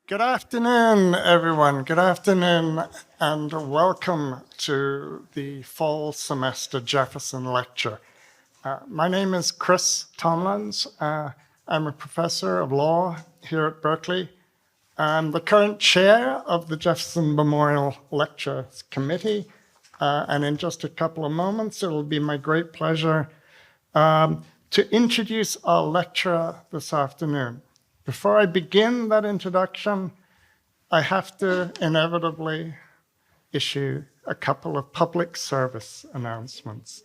Good afternoon, everyone. Good afternoon, and welcome to the fall semester Jefferson lecture. My name is Chris Tomlins. I'm a professor of law here at Berkeley. I'm the current chair of the Jefferson Memorial Lectures Committee, and in just a couple of moments, it will be my great pleasure to introduce our lecturer this afternoon. Before I begin that introduction, I have to inevitably issue a couple of public service announcements.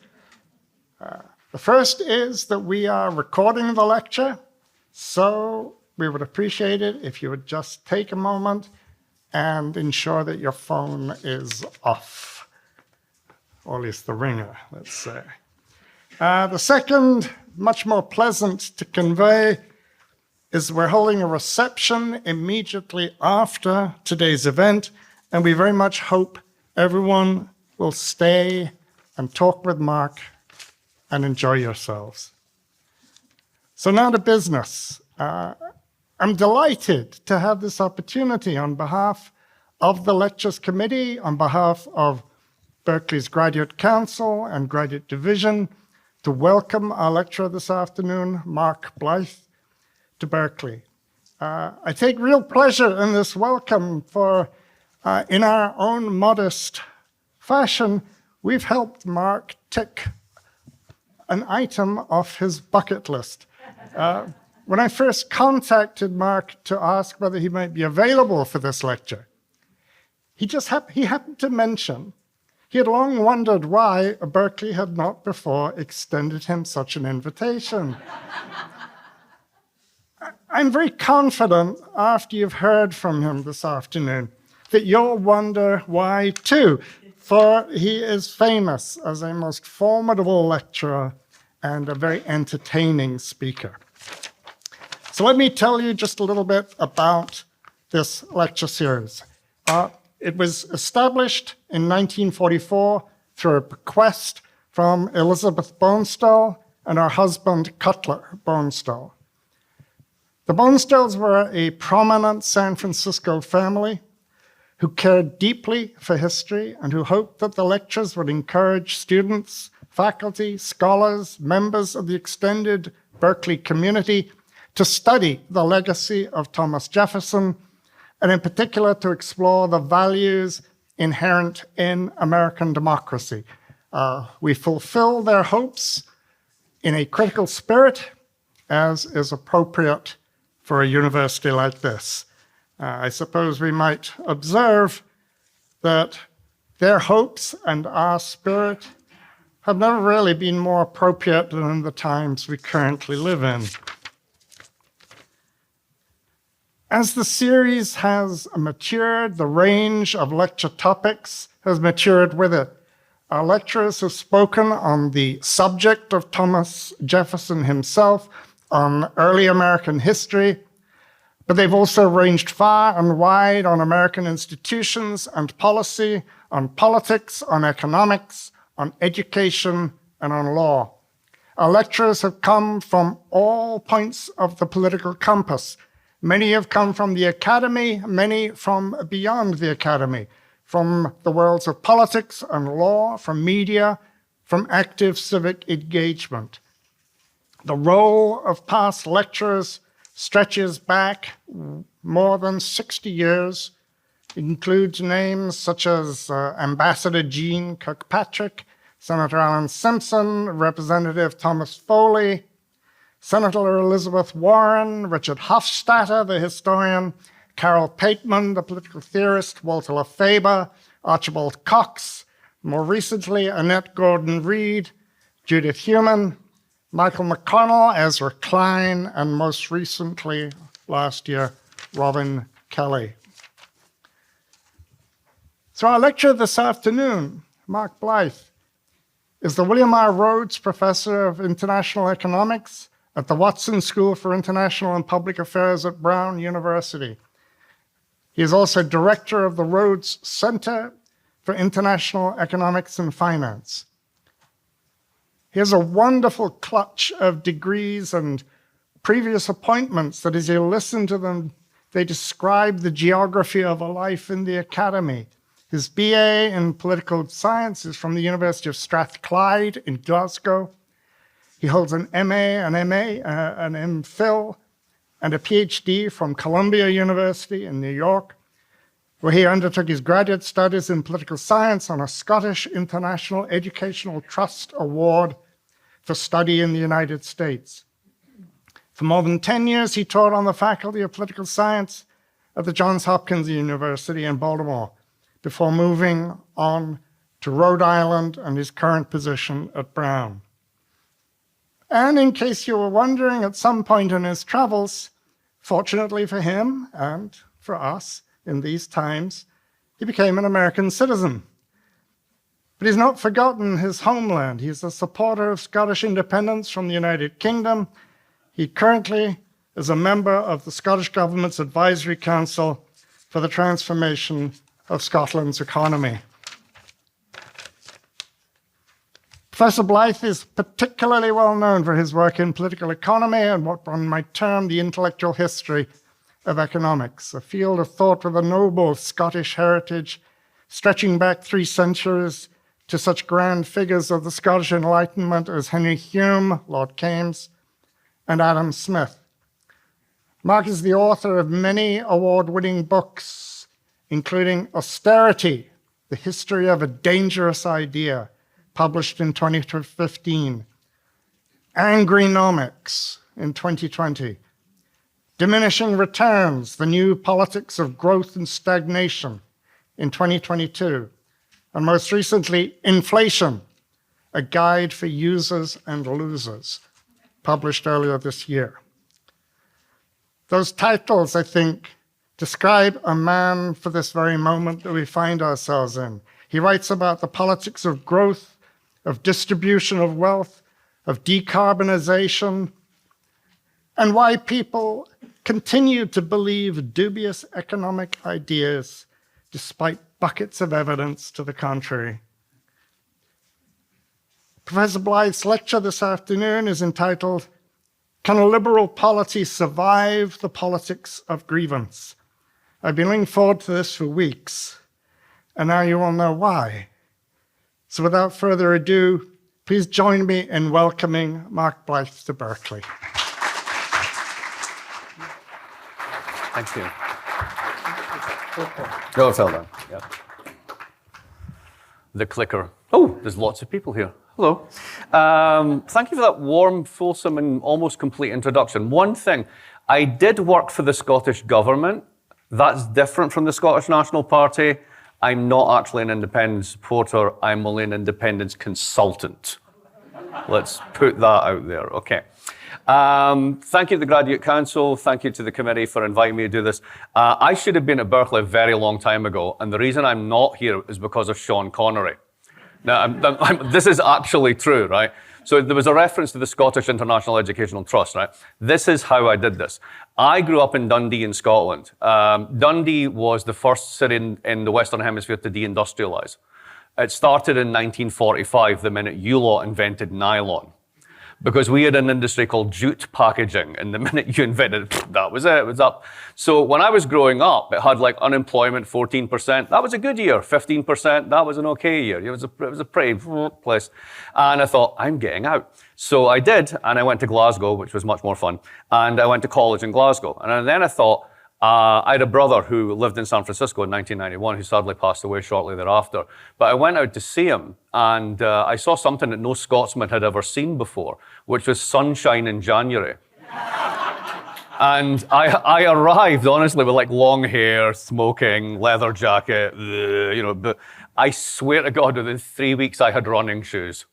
The first is that we are recording the lecture, so we would appreciate it if you would just take a moment and ensure that your phone is off, or at least the ringer, let's say. The second, much more pleasant to convey, is we're holding a reception immediately after today's event, and we very much hope everyone will stay and talk with Mark and enjoy yourselves. So now to business. I'm delighted to have this opportunity on behalf of the Lectures Committee, on behalf of Berkeley's Graduate Council and Graduate Division, to welcome our lecturer this afternoon, Mark Blyth, to Berkeley. I take real pleasure in this welcome, for in our own modest fashion, we've helped Mark tick an item off his bucket list. When I first contacted Mark to ask whether he might be available for this lecture, he happened to mention he had long wondered why Berkeley had not before extended him such an invitation. I'm very confident, after you've heard from him this afternoon, that you'll wonder why too, for he is famous as a most formidable lecturer and a very entertaining speaker. So let me tell you just a little bit about this lecture series. It was established in 1944 through a bequest from Elizabeth Bonestell and her husband Cutler Bonestell. The Bonestells were a prominent San Francisco family who cared deeply for history and who hoped that the lectures would encourage students, faculty, scholars, members of the extended Berkeley community to study the legacy of Thomas Jefferson, and in particular to explore the values inherent in American democracy. We fulfill their hopes in a critical spirit, as is appropriate for a university like this. I suppose we might observe that their hopes and our spirit have never really been more appropriate than in the times we currently live in. As the series has matured, the range of lecture topics has matured with it. Our lecturers have spoken on the subject of Thomas Jefferson himself, on early American history, but they've also ranged far and wide on American institutions and policy, on politics, on economics, on education, and on law. Our lecturers have come from all points of the political compass. Many have come from the academy, many from beyond the academy, from the worlds of politics and law, from media, from active civic engagement. The role of past lecturers stretches back more than 60 years. It includes names such as Ambassador Jean Kirkpatrick, Senator Alan Simpson, Representative Thomas Foley, Senator Elizabeth Warren, Richard Hofstadter, the historian, Carol Pateman, the political theorist, Walter Lefebvre, Archibald Cox, more recently Annette Gordon-Reed, Judith Heumann, Michael McConnell, Ezra Klein, and most recently, last year, Robin Kelly. So our lecturer this afternoon, Mark Blyth, is the William R. Rhodes Professor of International Economics at the Watson School for International and Public Affairs at Brown University. He is also director of the Rhodes Center for International Economics and Finance. He has a wonderful clutch of degrees and previous appointments that, as you listen to them, They describe the geography of a life in the academy. His BA in political science is from the University of Strathclyde in Glasgow. He holds an MA, an MPhil, and a PhD from Columbia University in New York, where he undertook his graduate studies in political science on a Scottish International Educational Trust Award for study in the United States. For more than 10 years, he taught on the Faculty of Political Science at the Johns Hopkins University in Baltimore, before moving on to Rhode Island and his current position at Brown. And in case you were wondering, at some point in his travels, fortunately for him and for us in these times, he became an American citizen. But he's not forgotten his homeland. He's a supporter of Scottish independence from the United Kingdom. He currently is a member of the Scottish Government's Advisory Council for the Transformation of Scotland's Economy. Professor Blyth is particularly well known for his work in political economy and what one might term the intellectual history of economics, a field of thought with a noble Scottish heritage stretching back 3 centuries to such grand figures of the Scottish Enlightenment as Henry Hume, Lord Keynes, and Adam Smith. Mark is the author of many award-winning books, including Austerity, The History of a Dangerous Idea, published in 2015, Angrynomics in 2020, Diminishing Returns, The New Politics of Growth and Stagnation in 2022, and most recently, Inflation, A Guide for Users and Losers, published earlier this year. Those titles, I think, describe a man for this very moment that we find ourselves in. He writes about the politics of growth, of distribution of wealth, of decarbonization, and why people continue to believe dubious economic ideas despite buckets of evidence to the contrary. Professor Blyth's lecture this afternoon is entitled, Can a Liberal Polity Survive the Politics of Grievance? I've been looking forward to this for weeks, and now you all know why. So without further ado, please join me in welcoming Mark Blyth to Berkeley. Thank you. No, it's all done. Yeah. The clicker. Oh, there's lots of people here. Hello. Thank you for that warm, fulsome, and almost complete introduction. One thing, I did work for the Scottish government. That's different from the Scottish National Party. I'm not actually an independence supporter. I'm only an independence consultant. Let's put that out there. Okay. Thank you to the Graduate Council. Thank you to the committee for inviting me to do this. I should have been at Berkeley a very long time ago, and the reason I'm not here is because of Sean Connery. Now, this is actually true, right? So there was a reference to the Scottish International Educational Trust, right? This is how I did this. I grew up in Dundee in Scotland. Dundee was the first city in the Western Hemisphere to deindustrialize. It started in 1945, the minute you lot invented nylon. Because we had an industry called jute packaging, and the minute you invented it, that was it was up. So when I was growing up, it had like unemployment 14%. That was a good year. 15%, that was an okay year. It was a pretty place. And I thought, I'm getting out. So I did, and I went to Glasgow, which was much more fun. And I went to college in Glasgow. And then I thought, I had a brother who lived in San Francisco in 1991, who sadly passed away shortly thereafter. But I went out to see him, and I saw something that no Scotsman had ever seen before, which was sunshine in January. And I arrived, honestly, with like long hair, smoking, leather jacket, but I swear to God, within 3 weeks I had running shoes.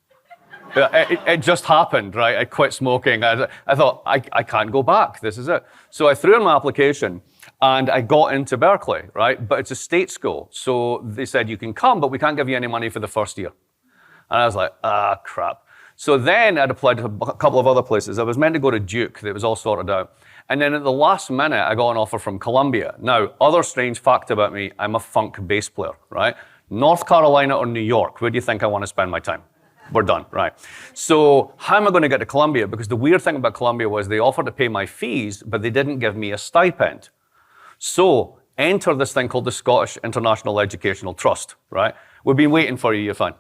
It just happened, right? I quit smoking. I thought, I can't go back. This is it. So I threw in my application, and I got into Berkeley, right? But it's a state school. So they said, you can come, but we can't give you any money for the first year. And I was like, crap. So then I'd applied to a couple of other places. I was meant to go to Duke. That was all sorted out. And then at the last minute, I got an offer from Columbia. Now, other strange fact about me, I'm a funk bass player, right? North Carolina or New York, where do you think I want to spend my time? We're done, right? So how am I going to get to Columbia? Because the weird thing about Columbia was they offered to pay my fees, but they didn't give me a stipend. So enter this thing called the Scottish International Educational Trust, right? We've been waiting for you, you're fine.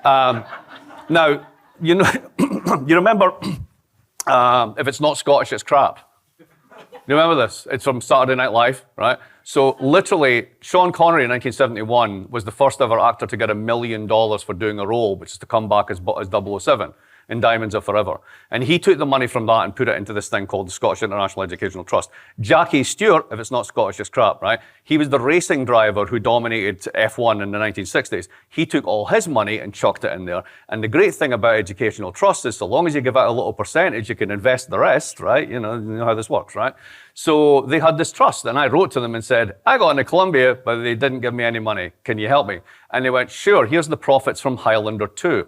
Now, you know, you remember, if it's not Scottish, it's crap. You remember this? It's from Saturday Night Live, right? So literally, Sean Connery in 1971 was the first ever actor to get $1 million for doing a role, which is to come back as 007 in Diamonds Are Forever. And he took the money from that and put it into this thing called the Scottish International Educational Trust. Jackie Stewart, if it's not Scottish, it's crap, right? He was the racing driver who dominated F1 in the 1960s. He took all his money and chucked it in there. And the great thing about educational trusts is so long as you give out a little percentage, you can invest the rest, right? You know how this works, right? So they had this trust, and I wrote to them and said, I got into Columbia, but they didn't give me any money. Can you help me? And they went, sure, here's the profits from Highlander 2.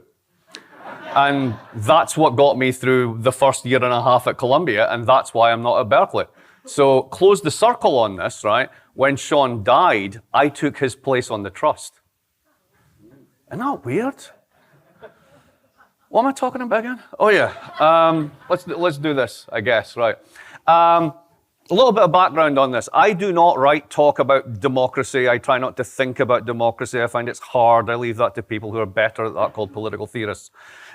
And that's what got me through the first year and a half at Columbia, and that's why I'm not at Berkeley. So close the circle on this, right? When Sean died, I took his place on the trust. Isn't that weird? What am I talking about again? Oh yeah, let's do this, I guess, right? A little bit of background on this. I do not talk about democracy. I try not to think about democracy. I find it's hard. I leave that to people who are better at that, called political theorists.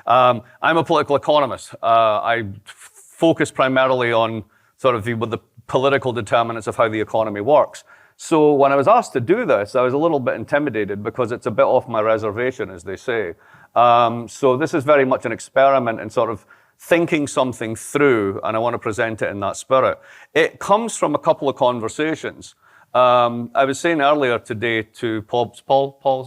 I'm a political economist. I focus primarily on sort of the political determinants of how the economy works. So when I was asked to do this, I was a little bit intimidated because it's a bit off my reservation, as they say. So this is very much an experiment in sort of thinking something through, and I want to present it in that spirit. It comes from a couple of conversations. I was saying earlier today to Paul's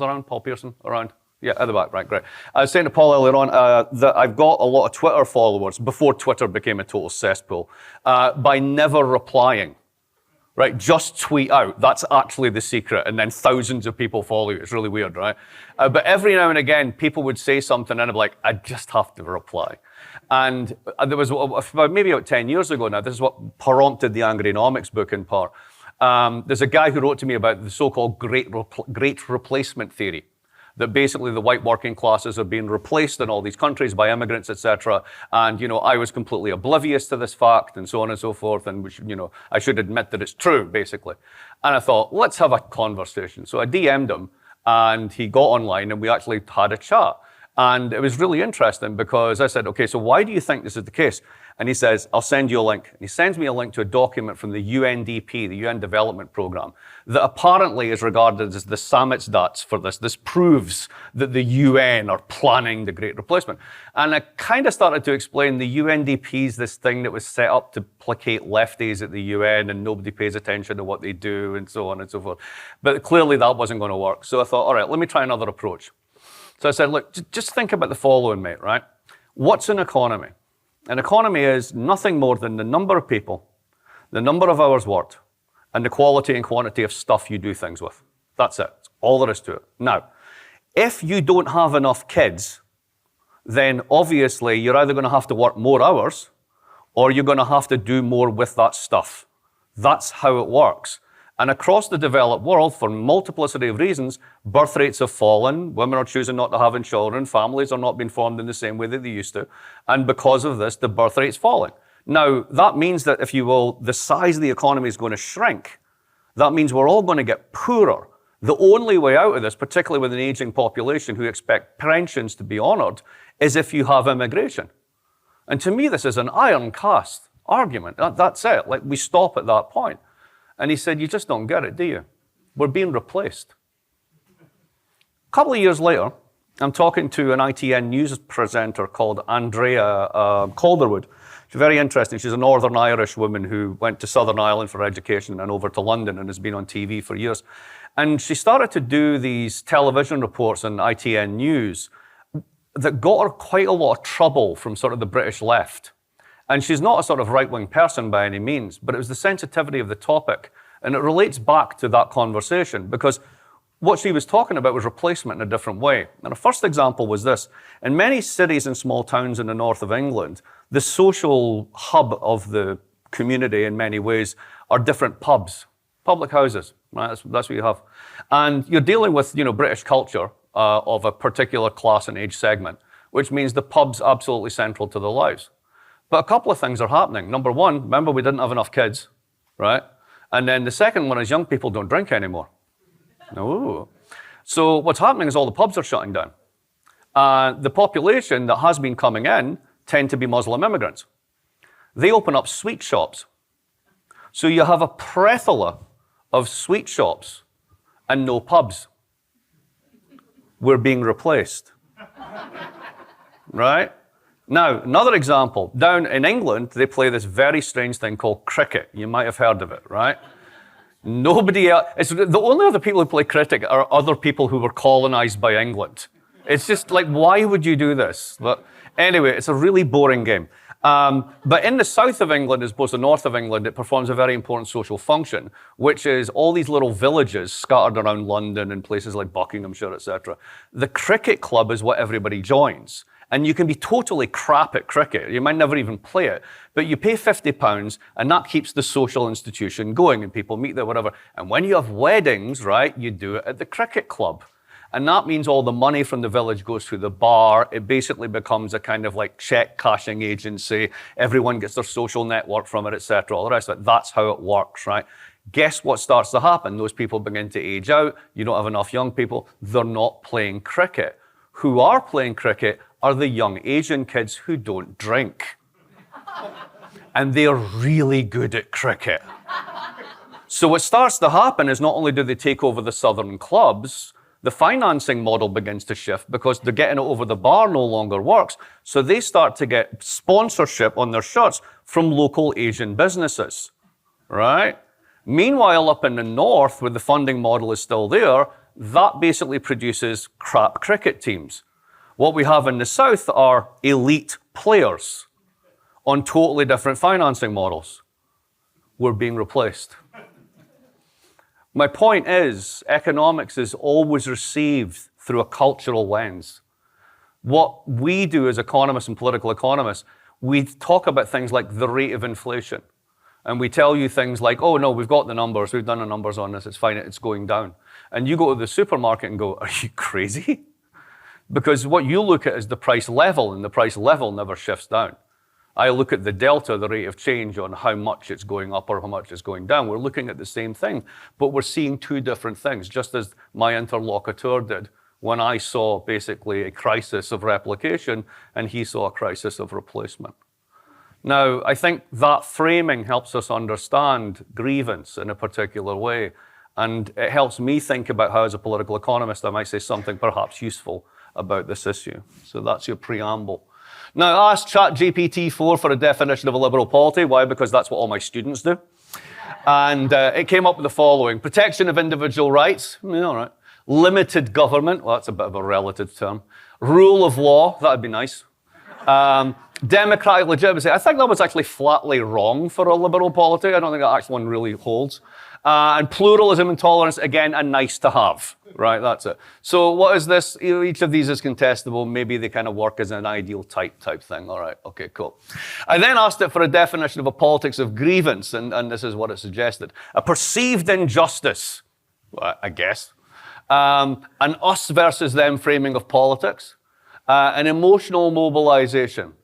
around? Paul Pearson around? Yeah, at the back, right, great. I was saying to Paul earlier on that I've got a lot of Twitter followers before Twitter became a total cesspool by never replying. Right, just tweet out. That's actually the secret. And then thousands of people follow you. It's really weird, right? But every now and again, people would say something and I'd be like, I just have to reply. And there was maybe about 10 years ago now, this is what prompted the Angrynomics book in part. There's a guy who wrote to me about the so-called great replacement theory, that basically the white working classes are being replaced in all these countries by immigrants, etc. And, I was completely oblivious to this fact and so on and so forth. And, I should admit that it's true, basically. And I thought, let's have a conversation. So I DM'd him and he got online and we actually had a chat. And it was really interesting because I said, okay, so why do you think this is the case? And he says, I'll send you a link. And he sends me a link to a document from the UNDP, the UN Development Programme, that apparently is regarded as the Samizdat for this. This proves that the UN are planning the Great Replacement. And I kind of started to explain the UNDP is this thing that was set up to placate lefties at the UN and nobody pays attention to what they do and so on and so forth. But clearly that wasn't going to work. So I thought, all right, let me try another approach. So I said, look, just think about the following, mate, right? What's an economy? An economy is nothing more than the number of people, the number of hours worked, and the quality and quantity of stuff you do things with. That's it. That's all there is to it. Now, if you don't have enough kids, then obviously you're either going to have to work more hours or you're going to have to do more with that stuff. That's how it works. And across the developed world, for multiplicity of reasons, birth rates have fallen, women are choosing not to have children, families are not being formed in the same way that they used to, and because of this, the birth rate's falling. Now, that means that, if you will, the size of the economy is going to shrink. That means we're all going to get poorer. The only way out of this, particularly with an aging population who expect pensions to be honoured, is if you have immigration. And to me, this is an iron cast argument. That's it. Like, we stop at that point. And he said, you just don't get it, do you? We're being replaced. A couple of years later, I'm talking to an ITN news presenter called Andrea Calderwood. She's very interesting. She's a Northern Irish woman who went to Southern Ireland for education and over to London and has been on TV for years. And she started to do these television reports on ITN News that got her quite a lot of trouble from sort of the British left. And she's not a sort of right-wing person by any means, but it was the sensitivity of the topic. And it relates back to that conversation because what she was talking about was replacement in a different way. And a first example was this. In many cities and small towns in the north of England, the social hub of the community in many ways are different pubs, public houses, right? That's what you have. And you're dealing with, British culture of a particular class and age segment, which means the pub's absolutely central to their lives. But a couple of things are happening. Number one, remember we didn't have enough kids, right? And then the second one is young people don't drink anymore. No. So what's happening is all the pubs are shutting down. The population that has been coming in tend to be Muslim immigrants. They open up sweet shops. So you have a plethora of sweet shops and no pubs. We're being replaced. Right? Now, another example. Down in England, they play this very strange thing called cricket. You might have heard of it, right? Nobody else, the only other people who play cricket are other people who were colonized by England. It's just like, why would you do this? But anyway, it's a really boring game. But in the south of England, as opposed to the north of England, it performs a very important social function, which is all these little villages scattered around London and places like Buckinghamshire, etc. The cricket club is what everybody joins. And you can be totally crap at cricket. You might never even play it. But you pay £50 and that keeps the social institution going and people meet there, whatever. And when you have weddings, right, you do it at the cricket club. And that means all the money from the village goes to the bar. It basically becomes a kind of like check cashing agency. Everyone gets their social network from it, etc. All the rest of it. That's how it works, right? Guess what starts to happen? Those people begin to age out. You don't have enough young people. They're not playing cricket. Who are playing cricket are the young Asian kids who don't drink. And they're really good at cricket. So what starts to happen is not only do they take over the southern clubs, the financing model begins to shift because they're getting it over the bar no longer works. So they start to get sponsorship on their shirts from local Asian businesses, right? Meanwhile, up in the north, where the funding model is still there, that basically produces crap cricket teams. What we have in the south are elite players on totally different financing models. We're being replaced. My point is, economics is always received through a cultural lens. What we do as economists and political economists, we talk about things like the rate of inflation. And we tell you things like, oh no, we've got the numbers, we've done the numbers on this, it's fine, it's going down. And you go to the supermarket and go, are you crazy? Because what you look at is the price level, and the price level never shifts down. I look at the delta, the rate of change on how much it's going up or how much it's going down. We're looking at the same thing, but we're seeing two different things, just as my interlocutor did when I saw basically a crisis of replication and he saw a crisis of replacement. Now, I think that framing helps us understand grievance in a particular way, and it helps me think about how, as a political economist, I might say something perhaps useful about this issue. So that's your preamble. Now, I asked ChatGPT-4 for a definition of a liberal polity. Why? Because that's what all my students do. And it came up with the following. Protection of individual rights. All right. Limited government. Well, that's a bit of a relative term. Rule of law. That'd be nice. Democratic legitimacy. I think that was actually flatly wrong for a liberal polity. I don't think that actually one really holds. And pluralism and tolerance, again, a nice to have, right? That's it. So what is this? Each of these is contestable. Maybe they kind of work as an ideal type thing. All right, okay, cool. I then asked it for a definition of a politics of grievance, and this is what it suggested. A perceived injustice, I guess. An us versus them framing of politics. An emotional mobilization.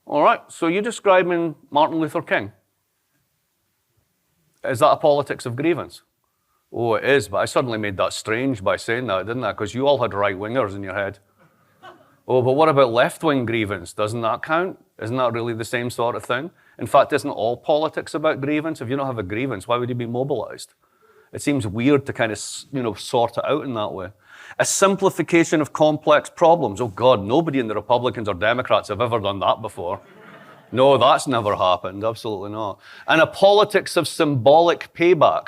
All right, so you're describing Martin Luther King. Is that a politics of grievance? Oh, it is, but I suddenly made that strange by saying that, didn't I? Because you all had right-wingers in your head. Oh, but what about left-wing grievance? Doesn't that count? Isn't that really the same sort of thing? In fact, isn't all politics about grievance? If you don't have a grievance, why would you be mobilized? It seems weird to kind of, sort it out in that way. A simplification of complex problems. Oh God, nobody in the Republicans or Democrats have ever done that before. No, that's never happened. Absolutely not. And a politics of symbolic payback.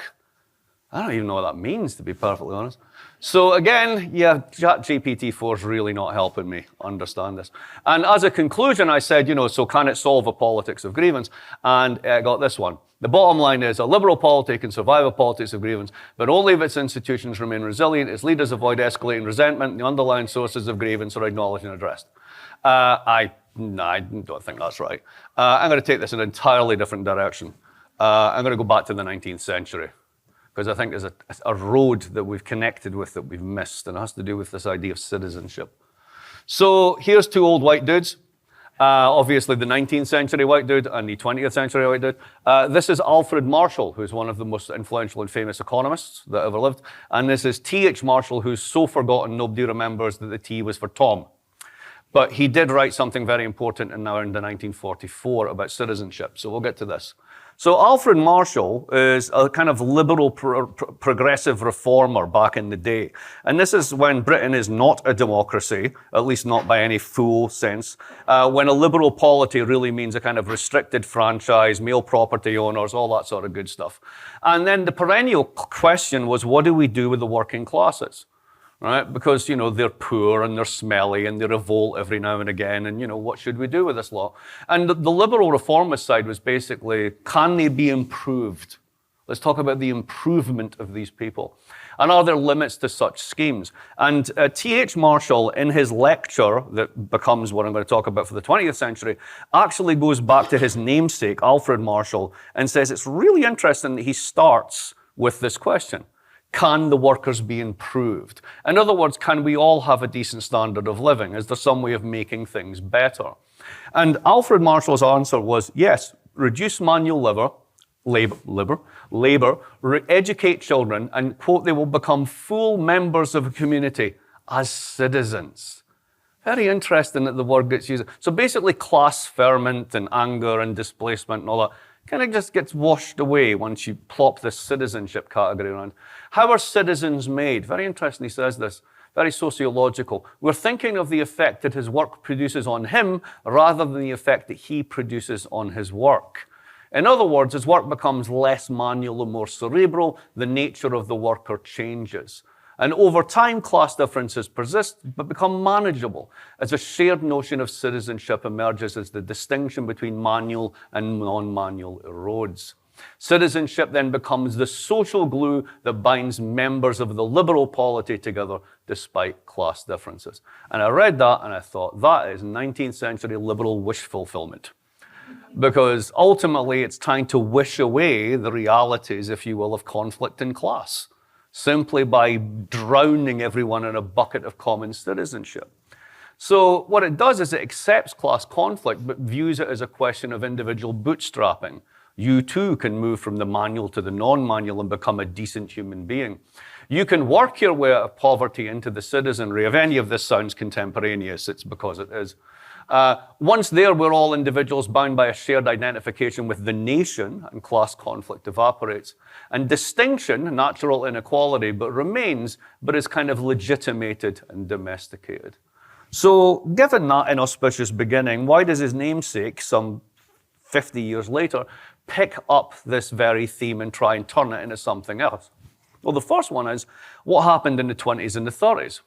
I don't even know what that means, to be perfectly honest. So again, yeah, ChatGPT-4 is really not helping me understand this. And as a conclusion, I said, so can it solve a politics of grievance? And I got this one. The bottom line is a liberal polity can survive a politics of grievance, but only if its institutions remain resilient, its leaders avoid escalating resentment, and the underlying sources of grievance are acknowledged and addressed. I don't think that's right. I'm going to take this in an entirely different direction. I'm going to go back to the 19th century, because I think there's a road that we've connected with that we've missed, and it has to do with this idea of citizenship. So here's two old white dudes. Obviously, the 19th century white dude and the 20th century white dude. This is Alfred Marshall, who's one of the most influential and famous economists that ever lived. And this is T.H. Marshall, who's so forgotten nobody remembers that the T was for Tom. But he did write something very important in around the 1944 about citizenship. So we'll get to this. So Alfred Marshall is a kind of liberal progressive reformer back in the day. And this is when Britain is not a democracy, at least not by any full sense, when a liberal polity really means a kind of restricted franchise, male property owners, all that sort of good stuff. And then the perennial question was, what do we do with the working classes? Right? Because, you know, they're poor and they're smelly and they revolt every now and again. And, you know, what should we do with this law? And the liberal reformist side was basically, can they be improved? Let's talk about the improvement of these people. And are there limits to such schemes? And T.H. Marshall, in his lecture that becomes what I'm going to talk about for the 20th century, actually goes back to his namesake, Alfred Marshall, and says it's really interesting that he starts with this question. Can the workers be improved? In other words, can we all have a decent standard of living? Is there some way of making things better? And Alfred Marshall's answer was, yes, reduce manual labor, educate children, and, quote, they will become full members of a community as citizens. Very interesting that the word gets used. So basically class ferment and anger and displacement and all that kind of just gets washed away once you plop this citizenship category around. How are citizens made? Very interesting, he says this. Very sociological. We're thinking of the effect that his work produces on him rather than the effect that he produces on his work. In other words, his work becomes less manual and more cerebral. The nature of the worker changes. And over time, class differences persist, but become manageable as a shared notion of citizenship emerges as the distinction between manual and non-manual erodes. Citizenship then becomes the social glue that binds members of the liberal polity together despite class differences. And I read that and I thought, that is 19th century liberal wish fulfillment. Because ultimately, it's trying to wish away the realities, if you will, of conflict and class, simply by drowning everyone in a bucket of common citizenship. So what it does is it accepts class conflict, but views it as a question of individual bootstrapping. You too can move from the manual to the non-manual and become a decent human being. You can work your way out of poverty into the citizenry. If any of this sounds contemporaneous, it's because it is. Once there, we're all individuals bound by a shared identification with the nation, and class conflict evaporates. And distinction, natural inequality, but remains, but is kind of legitimated and domesticated. So, given that inauspicious beginning, why does his namesake, some 50 years later, pick up this very theme and try and turn it into something else? Well, the first one is, what happened in the 20s and the 30s?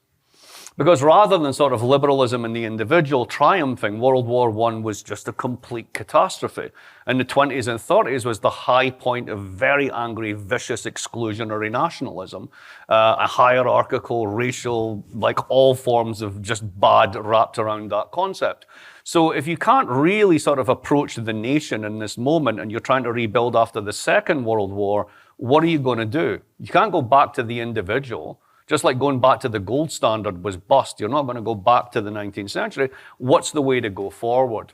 Because rather than sort of liberalism and the individual triumphing, World War I was just a complete catastrophe. And the 20s and 30s was the high point of very angry, vicious exclusionary nationalism, a hierarchical, racial, like all forms of just bad wrapped around that concept. So if you can't really sort of approach the nation in this moment and you're trying to rebuild after the Second World War, what are you going to do? You can't go back to the individual. Just like going back to the gold standard was bust. You're not going to go back to the 19th century. What's the way to go forward?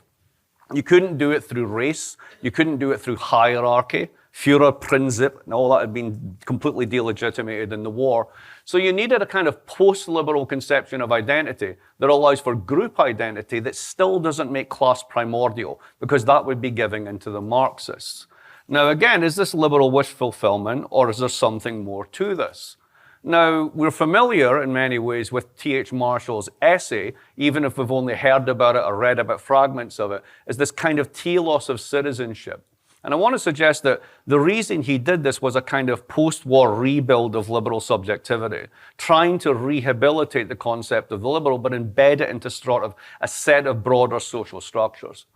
You couldn't do it through race. You couldn't do it through hierarchy. Führerprinzip, and all that had been completely delegitimated in the war. So you needed a kind of post-liberal conception of identity that allows for group identity that still doesn't make class primordial, because that would be giving into the Marxists. Now again, is this liberal wish fulfillment, or is there something more to this? Now, we're familiar in many ways with T.H. Marshall's essay, even if we've only heard about it or read about fragments of it, as this kind of telos of citizenship. And I want to suggest that the reason he did this was a kind of post-war rebuild of liberal subjectivity, trying to rehabilitate the concept of the liberal, but embed it into sort of a set of broader social structures.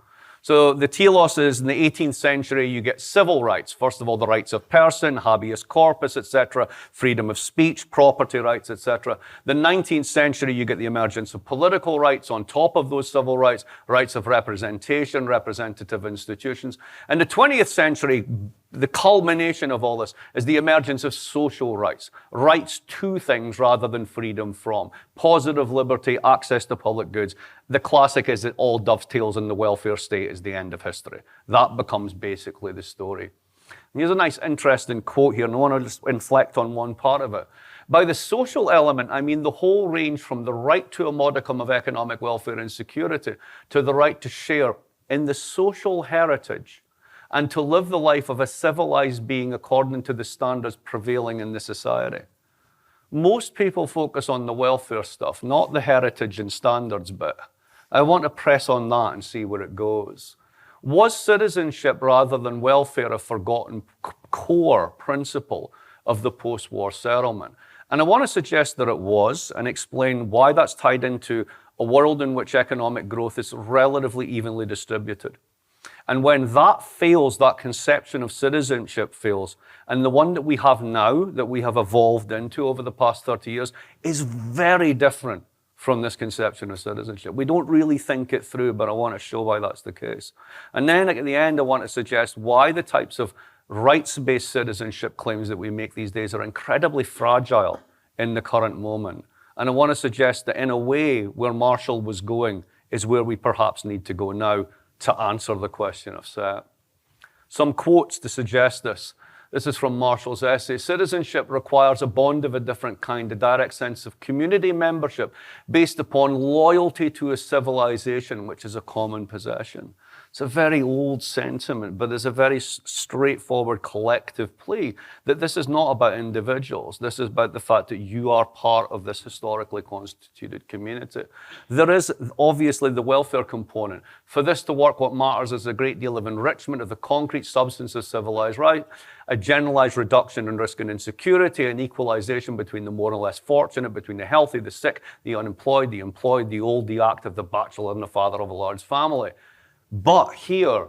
So the telos is, in the 18th century, you get civil rights. First of all, the rights of person, habeas corpus, etc., freedom of speech, property rights, etc. The 19th century, you get the emergence of political rights on top of those civil rights, rights of representation, representative institutions. And the 20th century the culmination of all this is the emergence of social rights. Rights to things rather than freedom from. Positive liberty, access to public goods. The classic is it all dovetails in the welfare state is the end of history. That becomes basically the story. And here's a nice interesting quote here, and I want to just inflect on one part of it. By the social element, I mean the whole range from the right to a modicum of economic welfare and security to the right to share in the social heritage and to live the life of a civilized being according to the standards prevailing in the society. Most people focus on the welfare stuff, not the heritage and standards bit. I want to press on that and see where it goes. Was citizenship rather than welfare a forgotten core principle of the post-war settlement? And I want to suggest that it was and explain why that's tied into a world in which economic growth is relatively evenly distributed. And when that fails, that conception of citizenship fails, and the one that we have now, that we have evolved into over the past 30 years, is very different from this conception of citizenship. We don't really think it through, but I want to show why that's the case. And then at the end, I want to suggest why the types of rights-based citizenship claims that we make these days are incredibly fragile in the current moment. And I want to suggest that in a way, where Marshall was going is where we perhaps need to go now to answer the question of set. Some quotes to suggest this. This is from Marshall's essay. Citizenship requires a bond of a different kind, a direct sense of community membership based upon loyalty to a civilization, which is a common possession. It's a very old sentiment, but there's a very straightforward collective plea that this is not about individuals. This is about the fact that you are part of this historically constituted community. There is obviously the welfare component. For this to work, what matters is a great deal of enrichment of the concrete substance of civilized right, a generalized reduction in risk and insecurity, an equalization between the more and less fortunate, between the healthy, the sick, the unemployed, the employed, the old, the active, the bachelor, and the father of a large family. But here,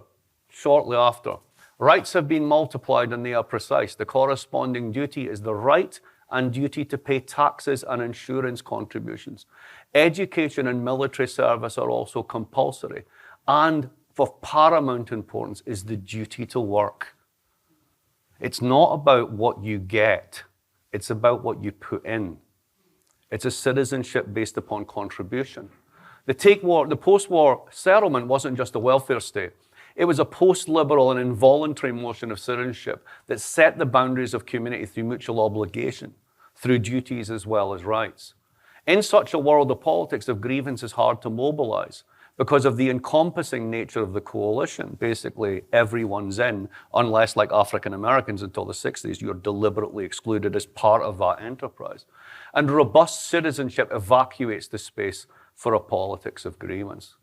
shortly after, rights have been multiplied and they are precise. The corresponding duty is the right and duty to pay taxes and insurance contributions. Education and military service are also compulsory. And of paramount importance is the duty to work. It's not about what you get. It's about what you put in. It's a citizenship based upon contribution. The post-war settlement wasn't just a welfare state. It was a post-liberal and involuntary motion of citizenship that set the boundaries of community through mutual obligation, through duties as well as rights. In such a world, the politics of grievance is hard to mobilize because of the encompassing nature of the coalition. Basically, everyone's in, unless like African Americans until the 60s, you're deliberately excluded as part of that enterprise. And robust citizenship evacuates the space for a politics of grievance.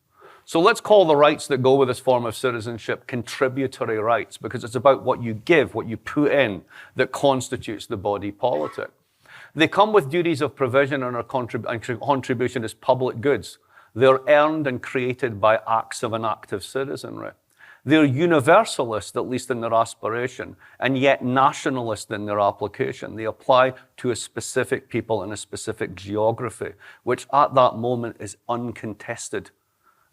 So let's call the rights that go with this form of citizenship contributory rights, because it's about what you give, what you put in, that constitutes the body politic. They come with duties of provision and contribution as public goods. They're earned and created by acts of an active citizenry. They're universalist, at least in their aspiration, and yet nationalist in their application. They apply to a specific people in a specific geography, which at that moment is uncontested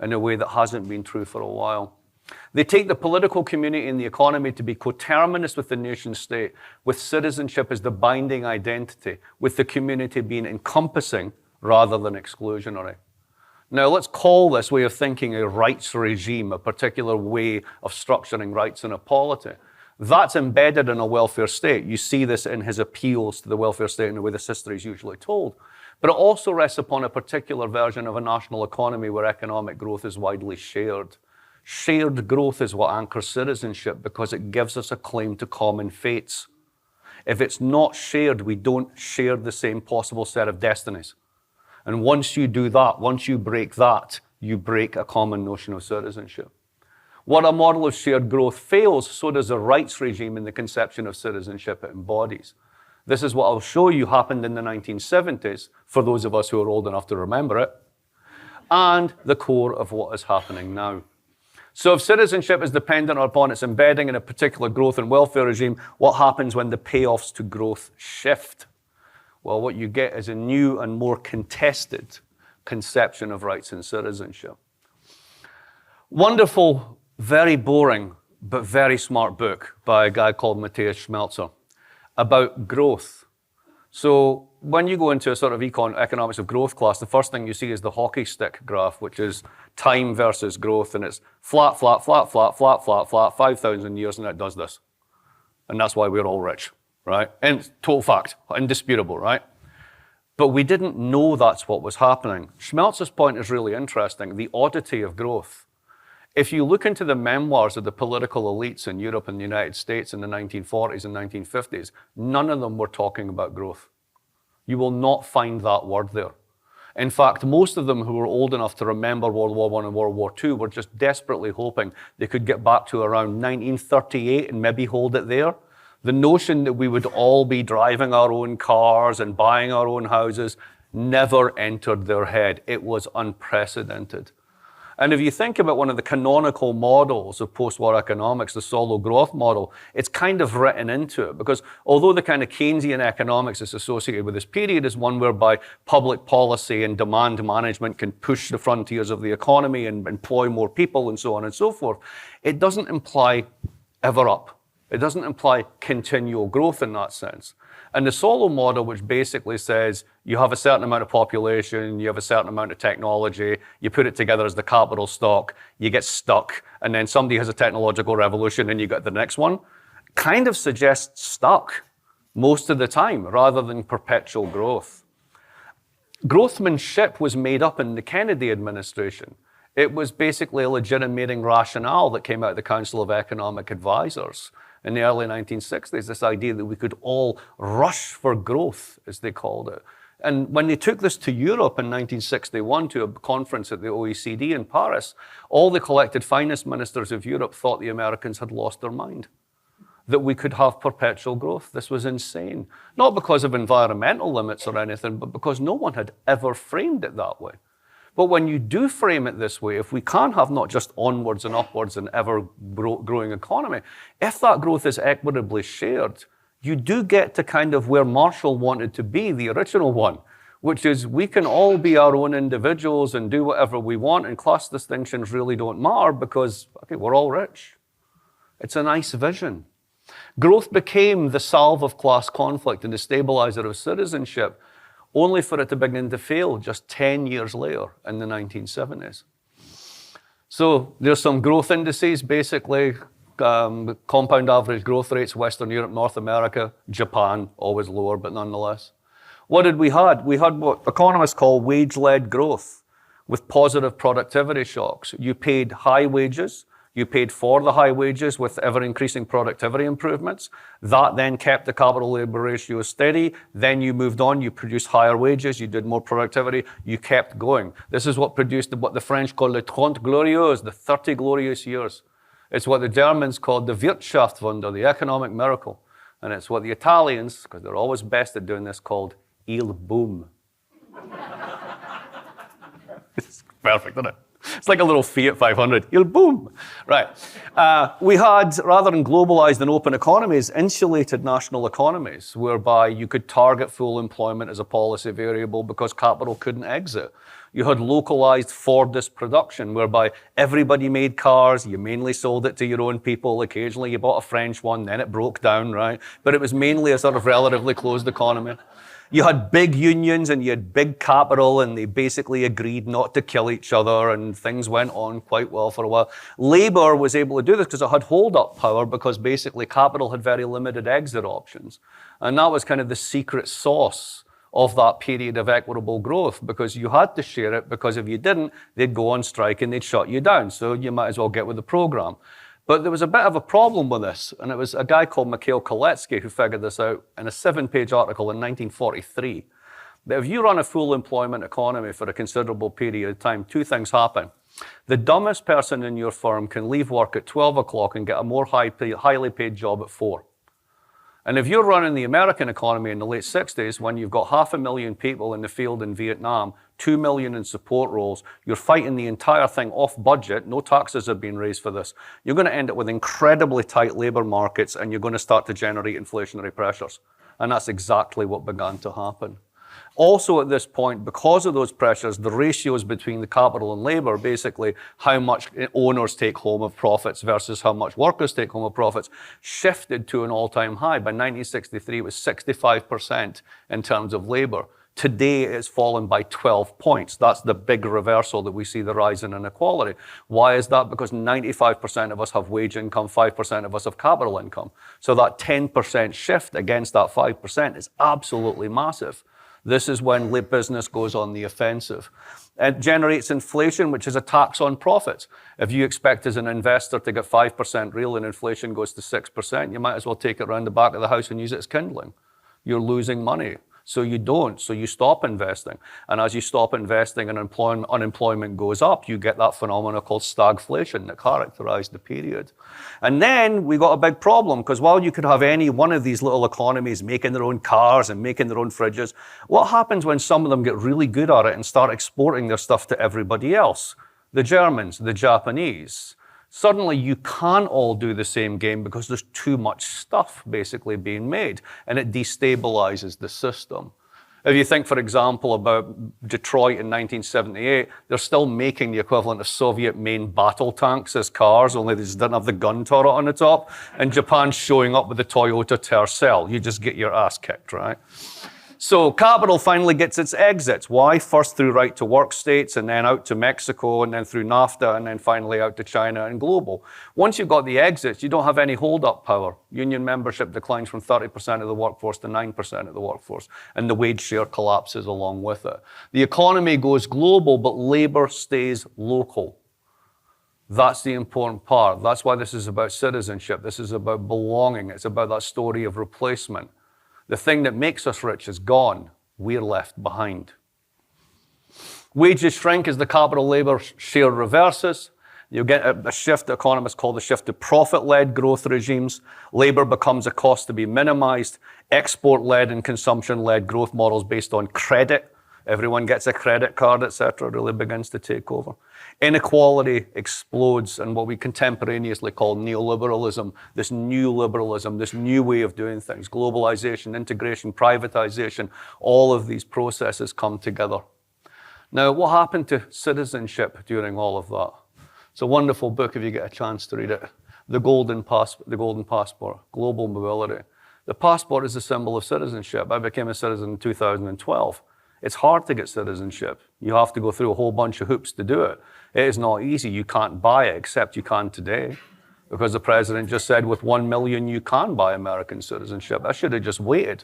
in a way that hasn't been true for a while. They take the political community and the economy to be coterminous with the nation state, with citizenship as the binding identity, with the community being encompassing rather than exclusionary. Now, let's call this way of thinking a rights regime, a particular way of structuring rights in a polity. That's embedded in a welfare state. You see this in his appeals to the welfare state in the way this history is usually told. But it also rests upon a particular version of a national economy where economic growth is widely shared. Shared growth is what anchors citizenship because it gives us a claim to common fates. If it's not shared, we don't share the same possible set of destinies. And once you do that, once you break that, you break a common notion of citizenship. What a model of shared growth fails, so does a rights regime in the conception of citizenship it embodies. This is what I'll show you happened in the 1970s, for those of us who are old enough to remember it, and the core of what is happening now. So if citizenship is dependent upon its embedding in a particular growth and welfare regime, what happens when the payoffs to growth shift? Well, what you get is a new and more contested conception of rights and citizenship. Wonderful, very boring, but very smart book by a guy called Matthias Schmelzer about growth. So when you go into a sort of economics of growth class, the first thing you see is the hockey stick graph, which is time versus growth, and it's flat, flat, flat, flat, flat, flat, flat, 5,000 years, and it does this. And that's why we're all rich, right? And it's total fact, indisputable, right? But we didn't know that's what was happening. Schmelzer's point is really interesting, the oddity of growth. If you look into the memoirs of the political elites in Europe and the United States in the 1940s and 1950s, none of them were talking about growth. You will not find that word there. In fact, most of them who were old enough to remember World War I and World War II were just desperately hoping they could get back to around 1938 and maybe hold it there. The notion that we would all be driving our own cars and buying our own houses never entered their head. It was unprecedented. And if you think about one of the canonical models of post-war economics, the solo growth model, it's kind of written into it because although the kind of Keynesian economics is associated with this period is one whereby public policy and demand management can push the frontiers of the economy and employ more people and so on and so forth, it doesn't imply ever up. It doesn't imply continual growth in that sense. And the solo model, which basically says you have a certain amount of population, you have a certain amount of technology, you put it together as the capital stock, you get stuck, and then somebody has a technological revolution and you get the next one, kind of suggests stuck most of the time rather than perpetual growth. Growthmanship was made up in the Kennedy administration. It was basically a legitimating rationale that came out of the Council of Economic Advisors in the early 1960s, this idea that we could all rush for growth, as they called it. And when they took this to Europe in 1961 to a conference at the OECD in Paris, all the collected finance ministers of Europe thought the Americans had lost their mind, that we could have perpetual growth. This was insane. Not because of environmental limits or anything, but because no one had ever framed it that way. But when you do frame it this way, if we can have not just onwards and upwards and ever growing economy, if that growth is equitably shared, you do get to kind of where Marshall wanted to be, the original one, which is we can all be our own individuals and do whatever we want, and class distinctions really don't matter because, okay, we're all rich. It's a nice vision. Growth became the salve of class conflict and the stabilizer of citizenship, only for it to begin to fail just 10 years later in the 1970s. So there's some growth indices, basically, compound average growth rates, Western Europe, North America, Japan, always lower, but nonetheless. What did we had? We had what economists call wage-led growth with positive productivity shocks. You paid high wages, you paid for the high wages with ever-increasing productivity improvements. That then kept the capital-labor ratio steady. Then you moved on, you produced higher wages, you did more productivity, you kept going. This is what produced what the French call les 30 glorieuses, the 30 glorious years. It's what the Germans called the Wirtschaftswunder, the economic miracle. And it's what the Italians, because they're always best at doing this, called il boom. It's perfect, isn't it? It's like a little Fiat 500. You'll boom. Right. We had, rather than globalized and open economies, insulated national economies, whereby you could target full employment as a policy variable because capital couldn't exit. You had localized Fordist production, whereby everybody made cars, you mainly sold it to your own people, occasionally you bought a French one, then it broke down, right? But it was mainly a sort of relatively closed economy. You had big unions and you had big capital and they basically agreed not to kill each other and things went on quite well for a while. Labour was able to do this because it had hold-up power because basically capital had very limited exit options. And that was kind of the secret sauce of that period of equitable growth because you had to share it because if you didn't, they'd go on strike and they'd shut you down. So you might as well get with the program. But there was a bit of a problem with this, and it was a guy called Mikhail Koletsky who figured this out in a 7-page article in 1943. That if you run a full employment economy for a considerable period of time, two things happen. The dumbest person in your firm can leave work at 12 o'clock and get a more highly paid job at 4. And if you're running the American economy in the late 60s, when you've got 500,000 people in the field in Vietnam, 2 million in support roles, you're fighting the entire thing off budget, no taxes have been raised for this, you're going to end up with incredibly tight labor markets and you're going to start to generate inflationary pressures. And that's exactly what began to happen. Also at this point, because of those pressures, the ratios between the capital and labor, basically how much owners take home of profits versus how much workers take home of profits, shifted to an all-time high. By 1963, it was 65% in terms of labor. Today, it's fallen by 12 points. That's the big reversal that we see, the rise in inequality. Why is that? Because 95% of us have wage income, 5% of us have capital income. So that 10% shift against that 5% is absolutely massive. This is when business goes on the offensive. It generates inflation, which is a tax on profits. If you expect as an investor to get 5% real and inflation goes to 6%, you might as well take it around the back of the house and use it as kindling. You're losing money. So you don't, so you stop investing. And as you stop investing and unemployment goes up, you get that phenomenon called stagflation that characterized the period. And then we got a big problem, because while you could have any one of these little economies making their own cars and making their own fridges, what happens when some of them get really good at it and start exporting their stuff to everybody else? The Germans, the Japanese. Suddenly you can't all do the same game because there's too much stuff basically being made, and it destabilizes the system. If you think, for example, about Detroit in 1978, they're still making the equivalent of Soviet main battle tanks as cars, only they just didn't have the gun turret on the top, and Japan's showing up with the Toyota Tercel. You just get your ass kicked, right? So capital finally gets its exits. Why? First through right-to-work states, and then out to Mexico, and then through NAFTA, and then finally out to China and global. Once you've got the exits, you don't have any hold-up power. Union membership declines from 30% of the workforce to 9% of the workforce, and the wage share collapses along with it. The economy goes global, but labor stays local. That's the important part. That's why this is about citizenship. This is about belonging. It's about that story of replacement. The thing that makes us rich is gone. We're left behind. Wages shrink as the capital-labor share reverses. You get a shift that economists call the shift to profit-led growth regimes. Labor becomes a cost to be minimized. Export-led and consumption-led growth models based on credit. Everyone gets a credit card, etc., really begins to take over. Inequality explodes, and what we contemporaneously call neoliberalism, this new liberalism, this new way of doing things, globalization, integration, privatization, all of these processes come together. Now, what happened to citizenship during all of that? It's a wonderful book if you get a chance to read it. The Golden Passport, Global Mobility. The passport is a symbol of citizenship. I became a citizen in 2012. It's hard to get citizenship. You have to go through a whole bunch of hoops to do it. It is not easy. You can't buy it, except you can today, because the president just said with 1 million you can buy American citizenship. I should have just waited.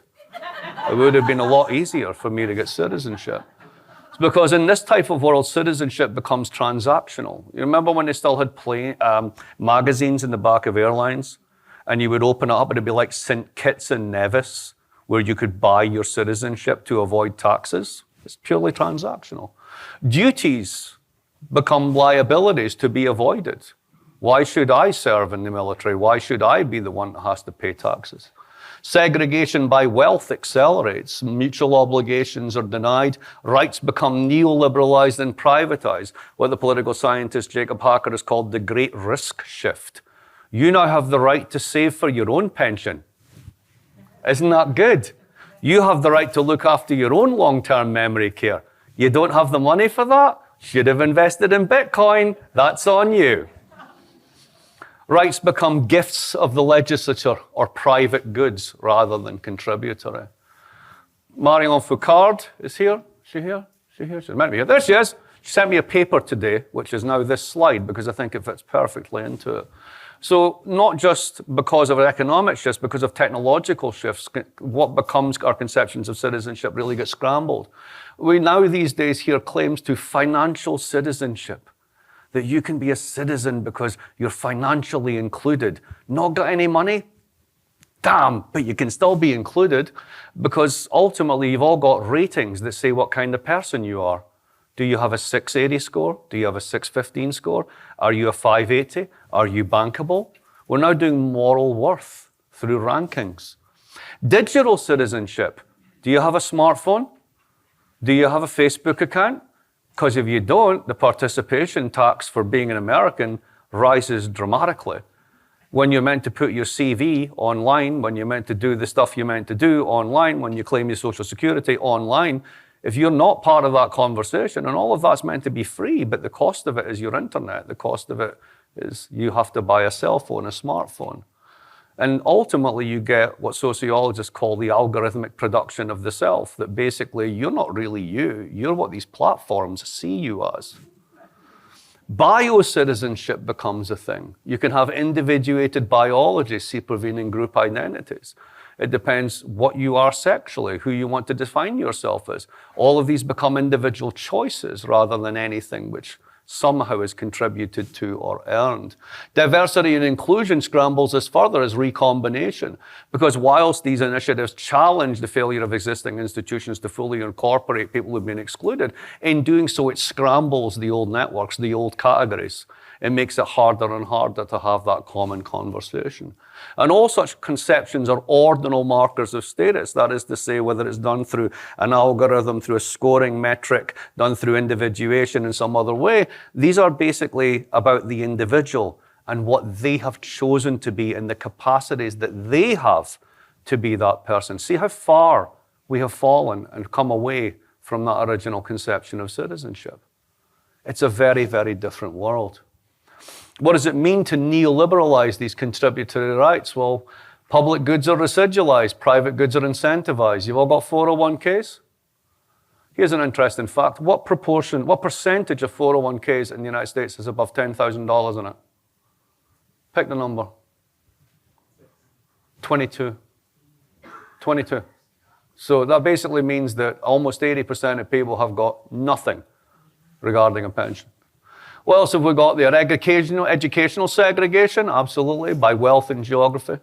It would have been a lot easier for me to get citizenship. It's because in this type of world, citizenship becomes transactional. You remember when they still had magazines in the back of airlines, and you would open it up and it'd be like St. Kitts and Nevis, where you could buy your citizenship to avoid taxes? It's purely transactional. Duties become liabilities to be avoided. Why should I serve in the military? Why should I be the one that has to pay taxes? Segregation by wealth accelerates. Mutual obligations are denied. Rights become neoliberalized and privatized. What the political scientist Jacob Hacker has called the great risk shift. You now have the right to save for your own pension. Isn't that good? You have the right to look after your own long-term memory care. You don't have the money for that? Should have invested in Bitcoin. That's on you. Rights become gifts of the legislature or private goods rather than contributory. Marion Foucault is here. Is she here? Is she here? She's meant to be here. There she is. She sent me a paper today, which is now this slide, because I think it fits perfectly into it. So not just because of economic shifts, because of technological shifts, what becomes our conceptions of citizenship really gets scrambled. We now these days hear claims to financial citizenship, that you can be a citizen because you're financially included. Not got any money? Damn, but you can still be included, because ultimately you've all got ratings that say what kind of person you are. Do you have a 680 score? Do you have a 615 score? Are you a 580? Are you bankable? We're now doing moral worth through rankings. Digital citizenship. Do you have a smartphone? Do you have a Facebook account? Because if you don't, the participation tax for being an American rises dramatically. when you're meant to put your CV online, when you're meant to do the stuff you're meant to do online, when you claim your social security online, if you're not part of that conversation, and all of that's meant to be free, but the cost of it is your internet, the cost of it is you have to buy a cell phone, a smartphone. And ultimately you get what sociologists call the algorithmic production of the self, that basically you're not really you, you're what these platforms see you as. Biocitizenship becomes a thing. You can have individuated biology supervening group identities. It depends what you are sexually, who you want to define yourself as. All of these become individual choices rather than anything which somehow is contributed to or earned. Diversity and inclusion scrambles this further as recombination, because whilst these initiatives challenge the failure of existing institutions to fully incorporate people who've been excluded, in doing so it scrambles the old networks, the old categories. It makes it harder and harder to have that common conversation. And all such conceptions are ordinal markers of status. That is to say, whether it's done through an algorithm, through a scoring metric, done through individuation in some other way, these are basically about the individual and what they have chosen to be and the capacities that they have to be that person. See how far we have fallen and come away from that original conception of citizenship. It's a very, very different world. What does it mean to neoliberalize these contributory rights? Well, public goods are residualized, private goods are incentivized. You've all got 401ks? Here's an interesting fact. What percentage of 401ks in the United States has above $10,000 in it? Pick the number. 22. 22. So that basically means that almost 80% of people have got nothing regarding a pension. What else have we got there? Educational segregation, absolutely, by wealth and geography.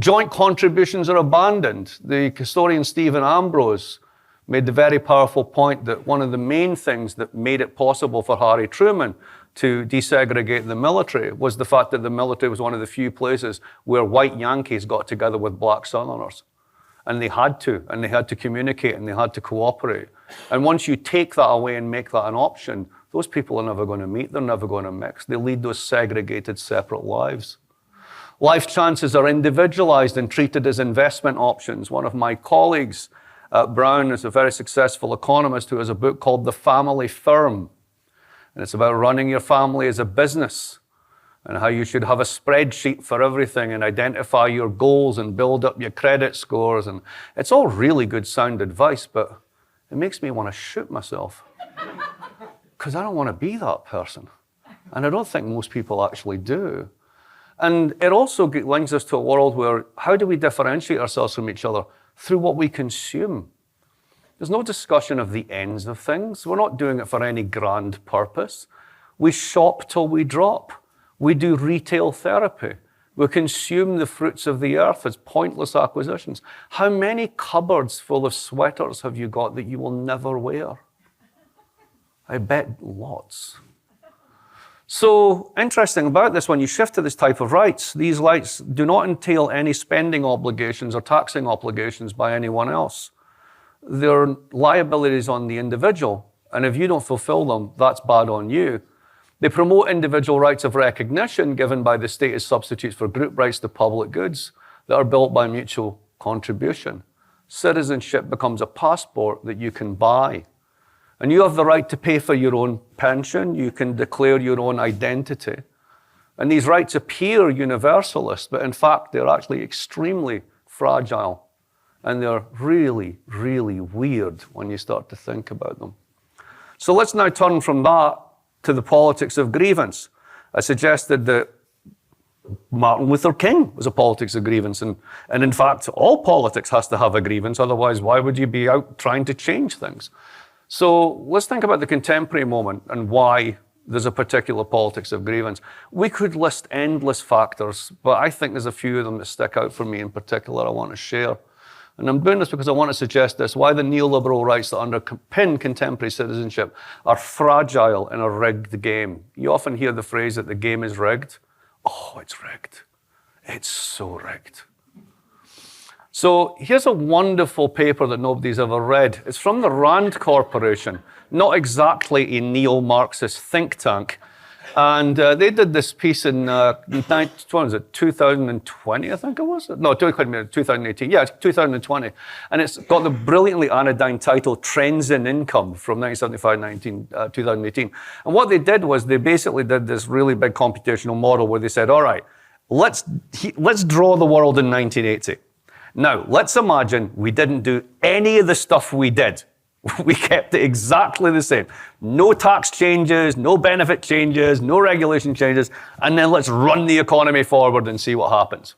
Joint contributions are abandoned. The historian Stephen Ambrose made the very powerful point that one of the main things that made it possible for Harry Truman to desegregate the military was the fact that the military was one of the few places where white Yankees got together with black Southerners. And they had to communicate, and they had to cooperate. And once you take that away and make that an option, those people are never going to meet, they're never going to mix. They lead those segregated, separate lives. Life chances are individualized and treated as investment options. One of my colleagues at Brown is a very successful economist who has a book called The Family Firm. And it's about running your family as a business and how you should have a spreadsheet for everything and identify your goals and build up your credit scores. And it's all really good sound advice, but it makes me want to shoot myself. Because I don't want to be that person. And I don't think most people actually do. And it also links us to a world where how do we differentiate ourselves from each other? Through what we consume. There's no discussion of the ends of things. We're not doing it for any grand purpose. We shop till we drop. We do retail therapy. We consume the fruits of the earth as pointless acquisitions. How many cupboards full of sweaters have you got that you will never wear? I bet lots. So interesting about this, when you shift to this type of rights, these rights do not entail any spending obligations or taxing obligations by anyone else. They're liabilities on the individual, and if you don't fulfill them, that's bad on you. They promote individual rights of recognition given by the state as substitutes for group rights to public goods that are built by mutual contribution. Citizenship becomes a passport that you can buy. And you have the right to pay for your own pension. You can declare your own identity. And these rights appear universalist, but in fact, they're actually extremely fragile. And they're really, really weird when you start to think about them. So let's now turn from that to the politics of grievance. I suggested that Martin Luther King was a politics of grievance. And in fact, all politics has to have a grievance. Otherwise, why would you be out trying to change things? So let's think about the contemporary moment and why there's a particular politics of grievance. We could list endless factors, but I think there's a few of them that stick out for me in particular I want to share. And I'm doing this because I want to suggest this, why the neoliberal rights that underpin contemporary citizenship are fragile in a rigged game. You often hear the phrase that the game is rigged. Oh, it's rigged. It's so rigged. So here's a wonderful paper that nobody's ever read. It's from the Rand Corporation, not exactly a neo-Marxist think tank. And they did this piece in, what was it, 2020, I think it was? No, 2018. Yeah, 2020. And it's got the brilliantly anodyne title, Trends in Income from 1975, 2018. And what they did was they basically did this really big computational model where they said, all right, let's draw the world in 1980. Now, let's imagine we didn't do any of the stuff we did. We kept it exactly the same. No tax changes, no benefit changes, no regulation changes, and then let's run the economy forward and see what happens.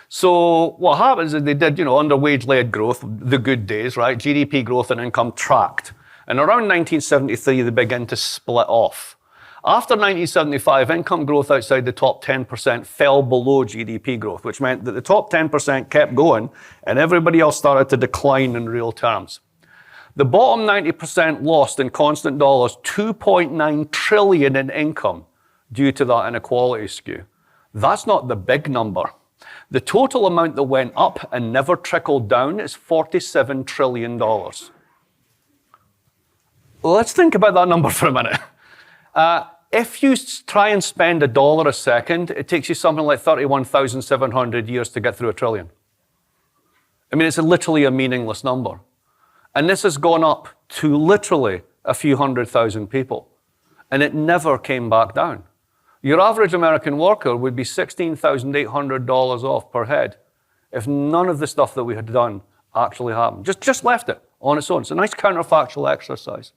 So what happens is they did, under wage-led growth, the good days, right? GDP growth and income tracked. And around 1973, they began to split off. After 1975, income growth outside the top 10% fell below GDP growth, which meant that the top 10% kept going and everybody else started to decline in real terms. The bottom 90% lost in constant dollars 2.9 trillion in income due to that inequality skew. That's not the big number. The total amount that went up and never trickled down is $47 trillion. Let's think about that number for a minute. If you try and spend $1 a second, it takes you something like 31,700 years to get through a trillion. I mean, it's literally a meaningless number. And this has gone up to literally a few 100,000 people. And it never came back down. Your average American worker would be $16,800 off per head if none of the stuff that we had done actually happened. Just left it on its own. It's a nice counterfactual exercise.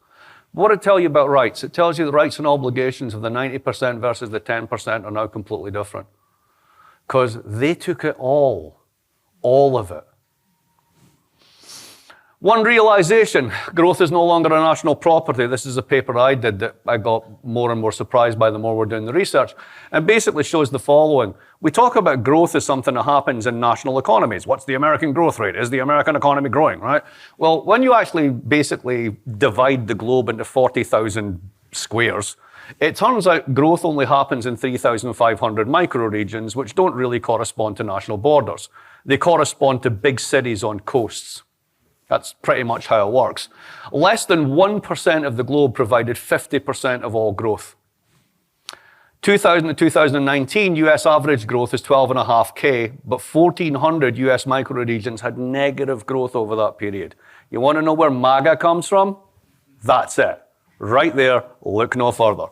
What did it tell you about rights? It tells you the rights and obligations of the 90% versus the 10% are now completely different. Because they took it all of it. One realization, growth is no longer a national property. This is a paper I did that I got more and more surprised by the more we're doing the research, and basically shows the following. We talk about growth as something that happens in national economies. What's the American growth rate? Is the American economy growing, right? Well, when you actually basically divide the globe into 40,000 squares, it turns out growth only happens in 3,500 microregions, which don't really correspond to national borders. They correspond to big cities on coasts. That's pretty much how it works. Less than 1% of the globe provided 50% of all growth. 2000 to 2019, US average growth is 12.5K, but 1,400 US microregions had negative growth over that period. You want to know where MAGA comes from? That's it. Right there, look no further.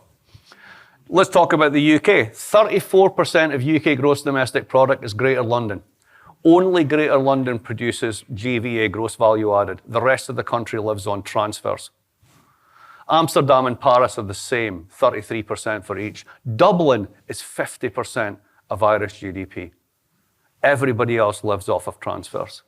Let's talk about the UK. 34% of UK gross domestic product is Greater London. Only Greater London produces GVA, gross value added. The rest of the country lives on transfers. Amsterdam and Paris are the same, 33% for each. Dublin is 50% of Irish GDP. Everybody else lives off of transfers.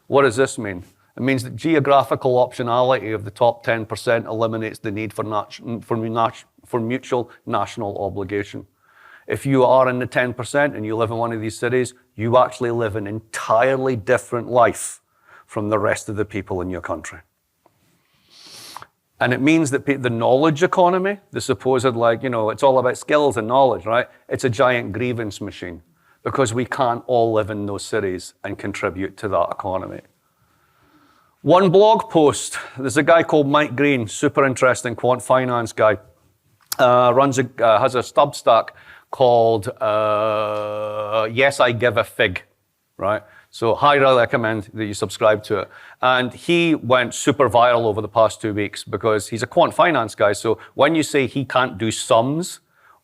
What does this mean? It means that geographical optionality of the top 10% eliminates the need for mutual national obligation. If you are in the 10% and you live in one of these cities, you actually live an entirely different life from the rest of the people in your country. And it means that the knowledge economy, the supposed it's all about skills and knowledge, right? It's a giant grievance machine because we can't all live in those cities and contribute to that economy. One blog post, there's a guy called Mike Green, super interesting quant finance guy, has a Substack called Yes, I Give a Fig, right? So highly recommend that you subscribe to it. And he went super viral over the past 2 weeks because he's a quant finance guy. So when you say he can't do sums,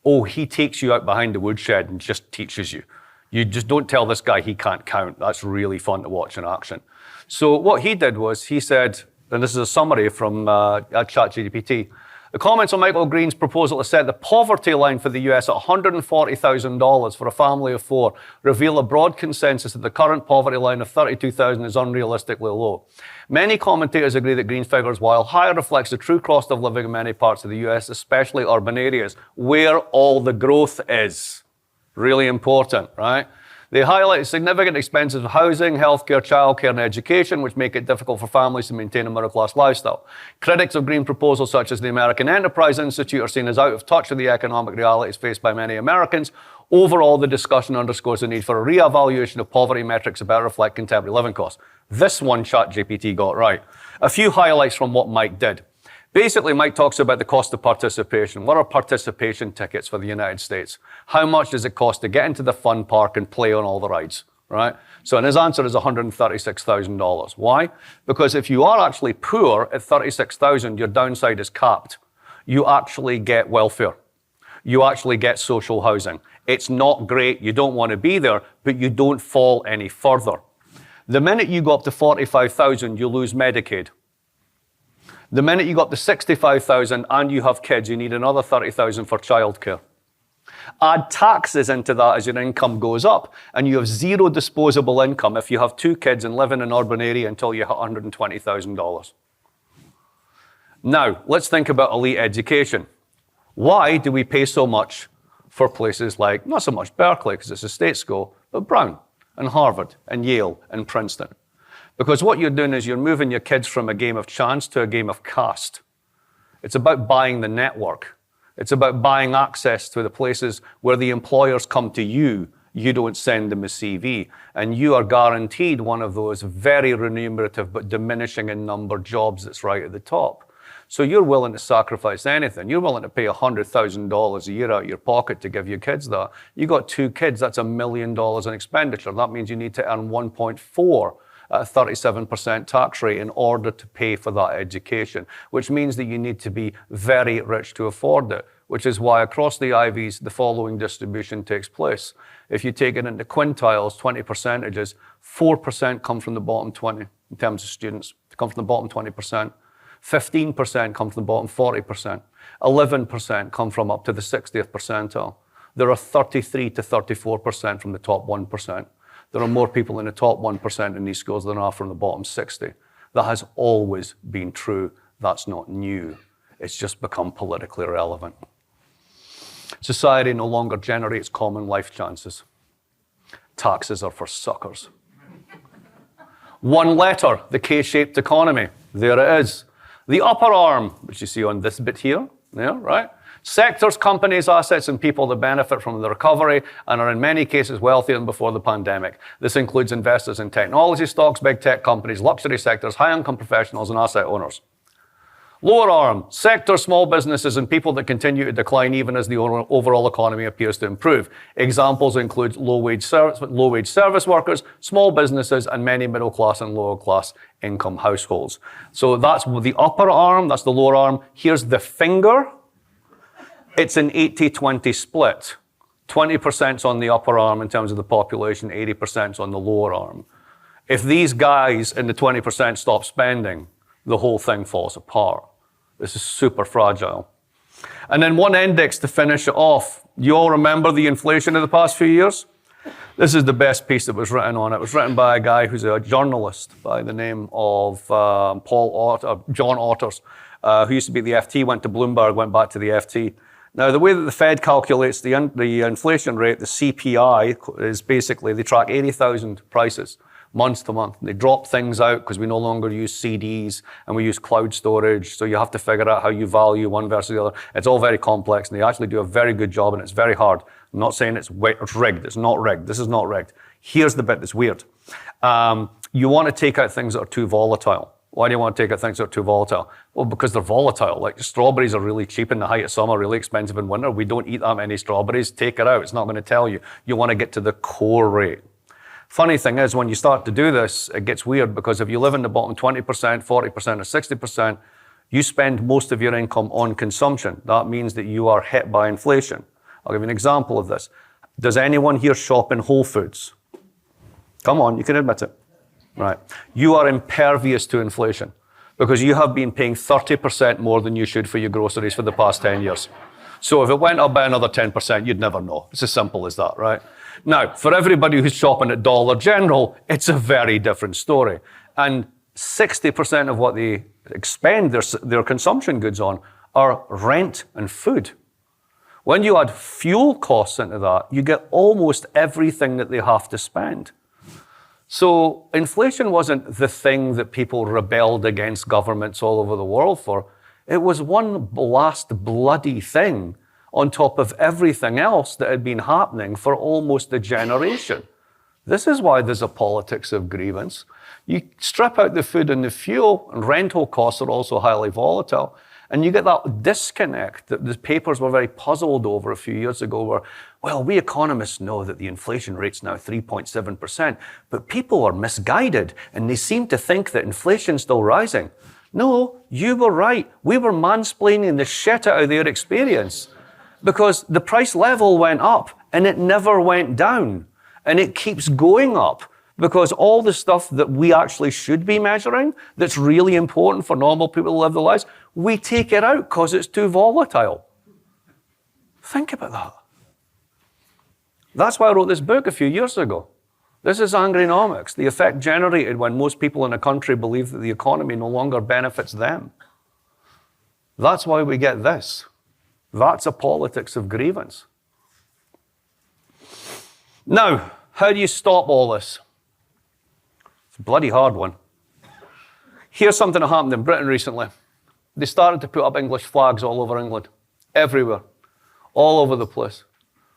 he takes you out behind the woodshed and just teaches you. You just don't tell this guy he can't count. That's really fun to watch in action. So what he did was he said, and this is a summary from ChatGPT, the comments on Michael Green's proposal to set the poverty line for the US at $140,000 for a family of 4 reveal a broad consensus that the current poverty line of $32,000 is unrealistically low. Many commentators agree that Green's figures, while higher, reflects the true cost of living in many parts of the US, especially urban areas, where all the growth is. Really important, right? They highlight significant expenses of housing, healthcare, childcare, and education, which make it difficult for families to maintain a middle-class lifestyle. Critics of green proposals, such as the American Enterprise Institute, are seen as out of touch with the economic realities faced by many Americans. Overall, the discussion underscores the need for a re-evaluation of poverty metrics to better reflect contemporary living costs. This one ChatGPT got right. A few highlights from what Mike did. Basically, Mike talks about the cost of participation. What are participation tickets for the United States? How much does it cost to get into the fun park and play on all the rides, right? So, and his answer is $136,000. Why? Because if you are actually poor at $36,000, your downside is capped. You actually get welfare. You actually get social housing. It's not great. You don't want to be there, but you don't fall any further. The minute you go up to $45,000, you lose Medicaid. The minute you go up to $65,000 and you have kids, you need another $30,000 for childcare. Add taxes into that as your income goes up, and you have zero disposable income if you have 2 kids and live in an urban area until you hit $120,000. Now, let's think about elite education. Why do we pay so much for places like, not so much Berkeley, because it's a state school, but Brown and Harvard and Yale and Princeton? Because what you're doing is you're moving your kids from a game of chance to a game of caste. It's about buying the network. It's about buying access to the places where the employers come to you. You don't send them a CV. And you are guaranteed one of those very remunerative but diminishing in number jobs that's right at the top. So you're willing to sacrifice anything. You're willing to pay $100,000 a year out of your pocket to give your kids that. You got 2 kids, that's $1 million in expenditure. That means you need to earn 1.4 at a 37% tax rate in order to pay for that education, which means that you need to be very rich to afford it, which is why across the Ivies, the following distribution takes place. If you take it into quintiles, 20 percentages, 4% come from the bottom 20 in terms of students. They come from the bottom 20%. 15% come from the bottom 40%. 11% come from up to the 60th percentile. There are 33 to 34% from the top 1%. There are more people in the top 1% in these schools than are from the bottom 60. That has always been true. That's not new. It's just become politically relevant. Society no longer generates common life chances. Taxes are for suckers. One letter, the K-shaped economy. There it is. The upper arm, which you see on this bit here, yeah, right? Sectors, companies, assets, and people that benefit from the recovery and are in many cases wealthier than before the pandemic. This includes investors in technology stocks, big tech companies, luxury sectors, high-income professionals, and asset owners. Lower arm, sectors, small businesses, and people that continue to decline even as the overall economy appears to improve. Examples include low-wage service workers, small businesses, and many middle-class and lower-class income households. So that's the upper arm, that's the lower arm. Here's the finger. It's an 80-20 split. 20%'s on the upper arm in terms of the population, 80%'s on the lower arm. If these guys in the 20% stop spending, the whole thing falls apart. This is super fragile. And then one index to finish it off. You all remember the inflation of the past few years? This is the best piece that was written on it. It was written by a guy who's a journalist by the name of John Otters, who used to be at the FT, went to Bloomberg, went back to the FT. Now, the way that the Fed calculates the inflation rate, the CPI, is basically they track 80,000 prices month to month. They drop things out because we no longer use CDs and we use cloud storage. So you have to figure out how you value one versus the other. It's all very complex, and they actually do a very good job, and it's very hard. I'm not saying it's rigged. It's not rigged. This is not rigged. Here's the bit that's weird. You want to take out things that are too volatile. Why do you want to take out things that are too volatile? Well, because they're volatile. Like strawberries are really cheap in the height of summer, really expensive in winter. We don't eat that many strawberries. Take it out. It's not going to tell you. You want to get to the core rate. Funny thing is, when you start to do this, it gets weird because if you live in the bottom 20%, 40%, or 60%, you spend most of your income on consumption. That means that you are hit by inflation. I'll give you an example of this. Does anyone here shop in Whole Foods? Come on, you can admit it. Right. You are impervious to inflation because you have been paying 30% more than you should for your groceries for the past 10 years. So if it went up by another 10%, you'd never know. It's as simple as that, right? Now, for everybody who's shopping at Dollar General, it's a very different story. And 60% of what they expend their consumption goods on are rent and food. When you add fuel costs into that, you get almost everything that they have to spend. So inflation wasn't the thing that people rebelled against governments all over the world for. It was one last bloody thing on top of everything else that had been happening for almost a generation. This is why there's a politics of grievance. You strip out the food and the fuel, and rental costs are also highly volatile. And you get that disconnect that the papers were very puzzled over a few years ago where, well, we economists know that the inflation rate's now 3.7%, but people are misguided and they seem to think that inflation's still rising. No, you were right. We were mansplaining the shit out of their experience because the price level went up and it never went down. And it keeps going up because all the stuff that we actually should be measuring that's really important for normal people to live their lives, we take it out because it's too volatile. Think about that. That's why I wrote this book a few years ago. This is Angrynomics, the effect generated when most people in a country believe that the economy no longer benefits them. That's why we get this. That's a politics of grievance. Now, how do you stop all this? It's a bloody hard one. Here's something that happened in Britain recently. They started to put up English flags all over England, everywhere, all over the place.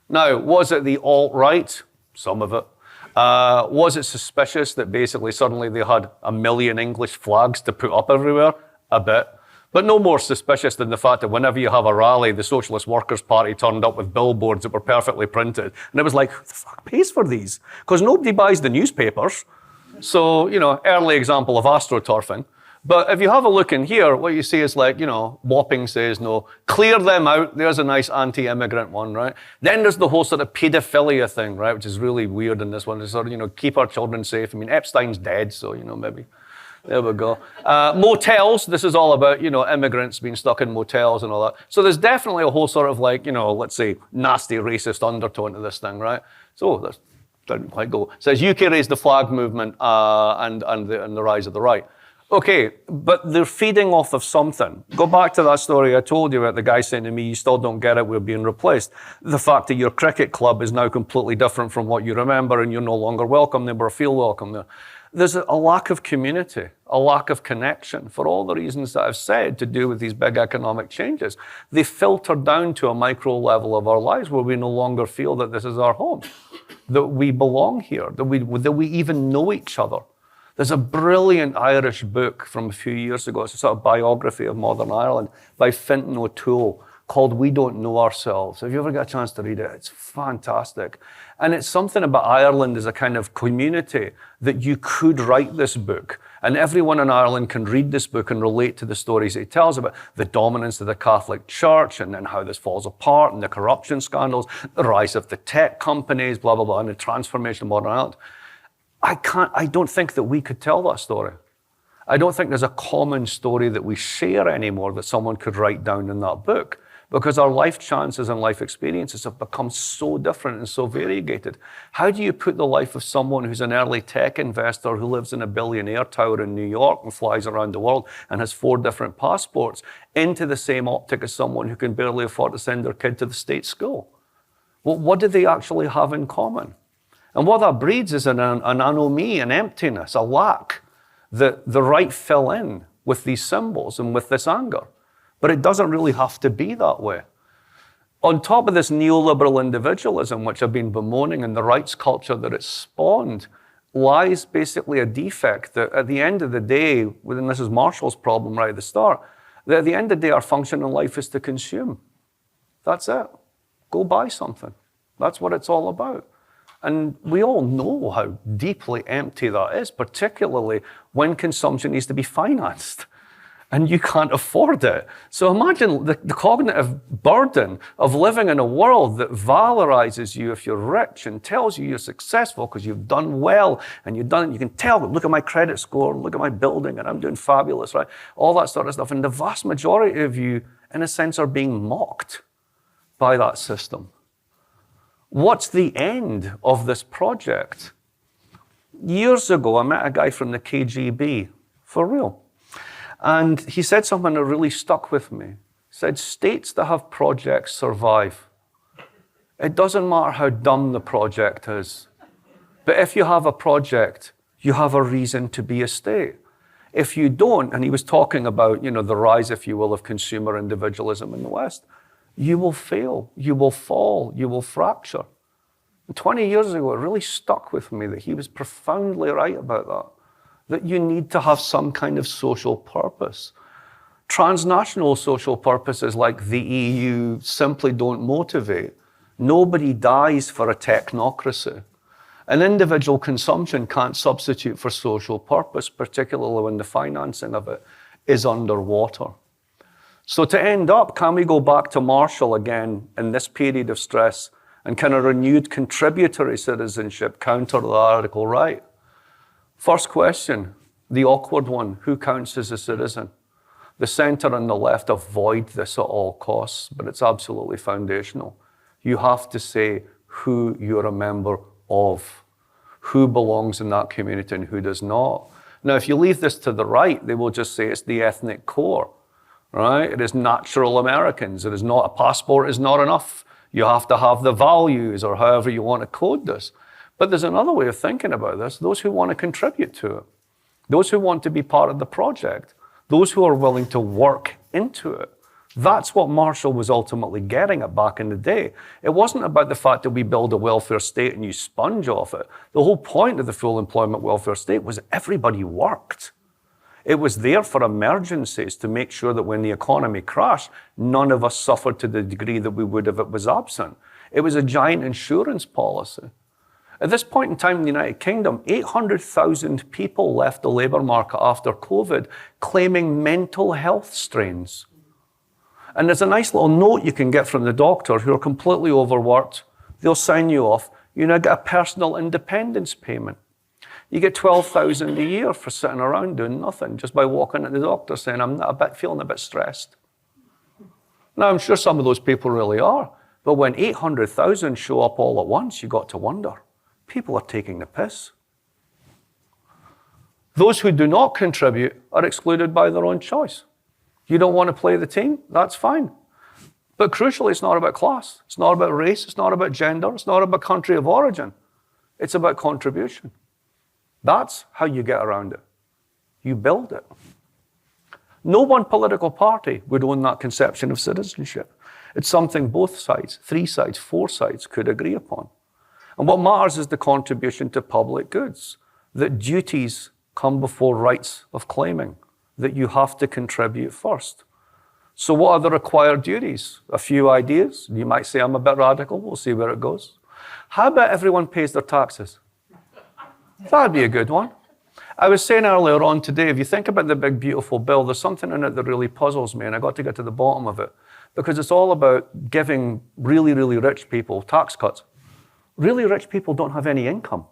Now, was it the alt-right? Some of it. Was it suspicious that basically suddenly they had 1 million English flags to put up everywhere? A bit. But no more suspicious than the fact that whenever you have a rally, the Socialist Workers' Party turned up with billboards that were perfectly printed. And it was like, who the fuck pays for these? Because nobody buys the newspapers. So, early example of astroturfing. But if you have a look in here, what you see is like, Wapping says no. Clear them out. There's a nice anti-immigrant one, right? Then there's the whole sort of paedophilia thing, right? Which is really weird in this one. It's sort of, keep our children safe. I mean, Epstein's dead, so, maybe. There we go. Motels, this is all about, immigrants being stuck in motels and all that. So there's definitely a whole sort of like, let's say, nasty racist undertone to this thing, right? So that didn't quite go. It says UK raised the flag movement and the rise of the right. Okay, but they're feeding off of something. Go back to that story I told you about the guy saying to me, you still don't get it, we're being replaced. The fact that your cricket club is now completely different from what you remember and you're no longer welcome there or feel welcome there. There's a lack of community, a lack of connection for all the reasons that I've said to do with these big economic changes. They filter down to a micro level of our lives where we no longer feel that this is our home, that we belong here, that we even know each other. There's a brilliant Irish book from a few years ago. It's a sort of biography of Northern Ireland by Fintan O'Toole called We Don't Know Ourselves. Have you ever got a chance to read it? It's fantastic. And it's something about Ireland as a kind of community that you could write this book. And everyone in Ireland can read this book and relate to the stories it tells about the dominance of the Catholic Church and then how this falls apart and the corruption scandals, the rise of the tech companies, blah, blah, blah, and the transformation of modern Ireland. I don't think that we could tell that story. I don't think there's a common story that we share anymore that someone could write down in that book because our life chances and life experiences have become so different and so variegated. How do you put the life of someone who's an early tech investor who lives in a billionaire tower in New York and flies around the world and has 4 different passports into the same optic as someone who can barely afford to send their kid to the state school? Well, what do they actually have in common? And what that breeds is an anomie, an emptiness, a lack that the right fill in with these symbols and with this anger. But it doesn't really have to be that way. On top of this neoliberal individualism, which I've been bemoaning, and the rights culture that it's spawned, lies basically a defect that at the end of the day, and this is Marshall's problem right at the start, that at the end of the day, our function in life is to consume. That's it. Go buy something. That's what it's all about. And we all know how deeply empty that is, particularly when consumption needs to be financed and you can't afford it. So imagine the cognitive burden of living in a world that valorizes you if you're rich and tells you you're successful because you've done well and you can tell, look at my credit score, look at my building and I'm doing fabulous, right? All that sort of stuff. And the vast majority of you, in a sense, are being mocked by that system. What's the end of this project? Years ago, I met a guy from the KGB, for real. And he said something that really stuck with me. He said, states that have projects survive. It doesn't matter how dumb the project is. But if you have a project, you have a reason to be a state. If you don't, and he was talking about, the rise, if you will, of consumer individualism in the West, you will fail, you will fall, you will fracture. And 20 years ago, it really stuck with me that he was profoundly right about that you need to have some kind of social purpose. Transnational social purposes like the EU simply don't motivate. Nobody dies for a technocracy. And individual consumption can't substitute for social purpose, particularly when the financing of it is underwater. So to end up, can we go back to Marshall again in this period of stress and kind of renewed contributory citizenship counter the radical right? First question, the awkward one, who counts as a citizen? The center and the left avoid this at all costs, but it's absolutely foundational. You have to say who you're a member of, who belongs in that community and who does not. Now, if you leave this to the right, they will just say it's the ethnic core, right? It is natural Americans. It is not, a passport is not enough. You have to have the values or however you want to code this. But there's another way of thinking about this. Those who want to contribute to it, those who want to be part of the project, those who are willing to work into it. That's what Marshall was ultimately getting at back in the day. It wasn't about the fact that we build a welfare state and you sponge off it. The whole point of the full employment welfare state was everybody worked. It was there for emergencies to make sure that when the economy crashed, none of us suffered to the degree that we would if it was absent. It was a giant insurance policy. At this point in time in the United Kingdom, 800,000 people left the labour market after COVID claiming mental health strains. And there's a nice little note you can get from the doctor who are completely overworked. They'll sign you off. You now get a personal independence payment. You get $12,000 a year for sitting around doing nothing, just by walking to the doctor saying, I'm feeling a bit stressed. Now, I'm sure some of those people really are. But when 800,000 show up all at once, you got to wonder, people are taking the piss. Those who do not contribute are excluded by their own choice. You don't want to play the team? That's fine. But crucially, it's not about class. It's not about race. It's not about gender. It's not about country of origin. It's about contribution. That's how you get around it. You build it. No one political party would own that conception of citizenship. It's something both sides, 3 sides, 4 sides could agree upon. And what matters is the contribution to public goods, that duties come before rights of claiming, that you have to contribute first. So what are the required duties? A few ideas. You might say I'm a bit radical. We'll see where it goes. How about everyone pays their taxes? That'd be a good one. I was saying earlier on today, if you think about the big, beautiful bill, there's something in it that really puzzles me, and I got to get to the bottom of it, because it's all about giving really, really rich people tax cuts. Really rich people don't have any income.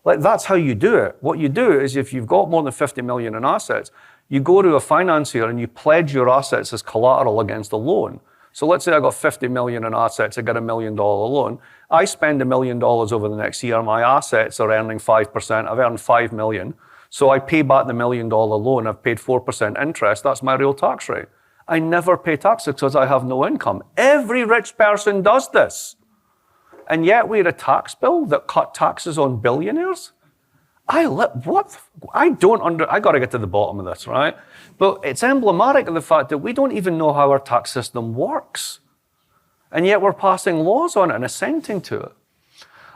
Like, that's how you do it. What you do is, if you've got more than 50 million in assets, you go to a financier and you pledge your assets as collateral against a loan. So let's say I got 50 million in assets, I get $1 million loan. I spend $1 million over the next year, my assets are earning 5%, I've earned 5 million. So I pay back the $1 million loan, I've paid 4% interest, that's my real tax rate. I never pay taxes because I have no income. Every rich person does this. And yet we had a tax bill that cut taxes on billionaires? I got to get to the bottom of this, right? But it's emblematic of the fact that we don't even know how our tax system works. And yet we're passing laws on it and assenting to it.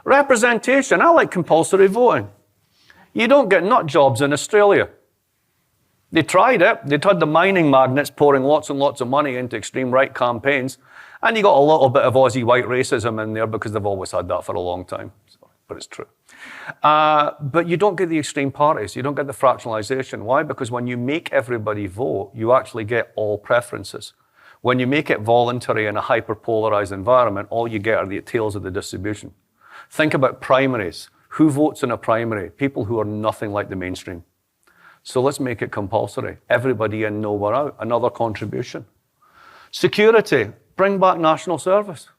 Representation, I like compulsory voting. You don't get nut jobs in Australia. They tried it. They had the mining magnates pouring lots and lots of money into extreme right campaigns. And you got a little bit of Aussie white racism in there because they've always had that for a long time. But it's true. But you don't get the extreme parties. You don't get the fractionalization. Why? Because when you make everybody vote, you actually get all preferences. When you make it voluntary in a hyper-polarized environment, all you get are the tails of the distribution. Think about primaries. Who votes in a primary? People who are nothing like the mainstream. So let's make it compulsory. Everybody in, nowhere out. Another contribution. Security. Bring back national service.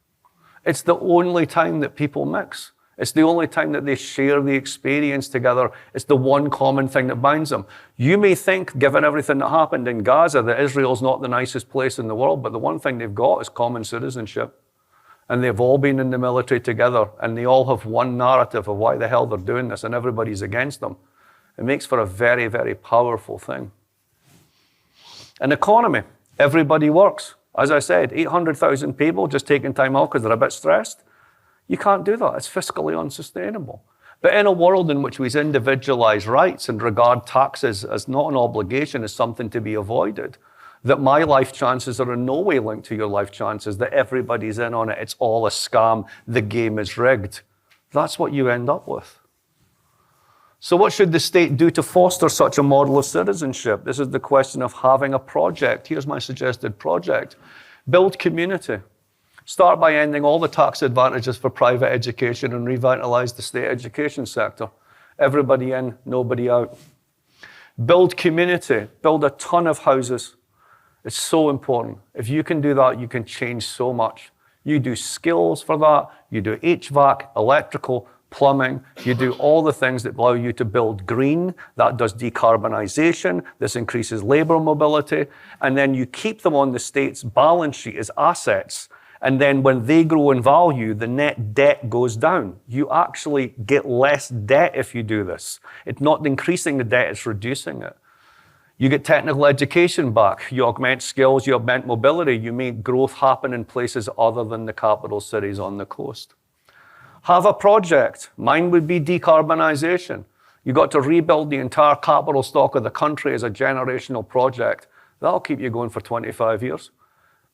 It's the only time that people mix. It's the only time that they share the experience together. It's the one common thing that binds them. You may think, given everything that happened in Gaza, that Israel's not the nicest place in the world, but the one thing they've got is common citizenship. And they've all been in the military together, and they all have one narrative of why the hell they're doing this, and everybody's against them. It makes for a very, very powerful thing. An economy. Everybody works. As I said, 800,000 people just taking time off because they're a bit stressed. You can't do that. It's fiscally unsustainable. But in a world in which we individualize rights and regard taxes as not an obligation, as something to be avoided, that my life chances are in no way linked to your life chances, that everybody's in on it, it's all a scam, the game is rigged. That's what you end up with. So what should the state do to foster such a model of citizenship? This is the question of having a project. Here's my suggested project. Build community. Start by ending all the tax advantages for private education and revitalize the state education sector. Everybody in, nobody out. Build community. Build a ton of houses. It's so important. If you can do that, you can change so much. You do skills for that. You do HVAC, electrical, plumbing. You do all the things that allow you to build green. That does decarbonization. This increases labor mobility. And then you keep them on the state's balance sheet as assets. And then when they grow in value, the net debt goes down. You actually get less debt if you do this. It's not increasing the debt, it's reducing it. You get technical education back. You augment skills, you augment mobility. You make growth happen in places other than the capital cities on the coast. Have a project. Mine would be decarbonization. You got to rebuild the entire capital stock of the country as a generational project. That'll keep you going for 25 years.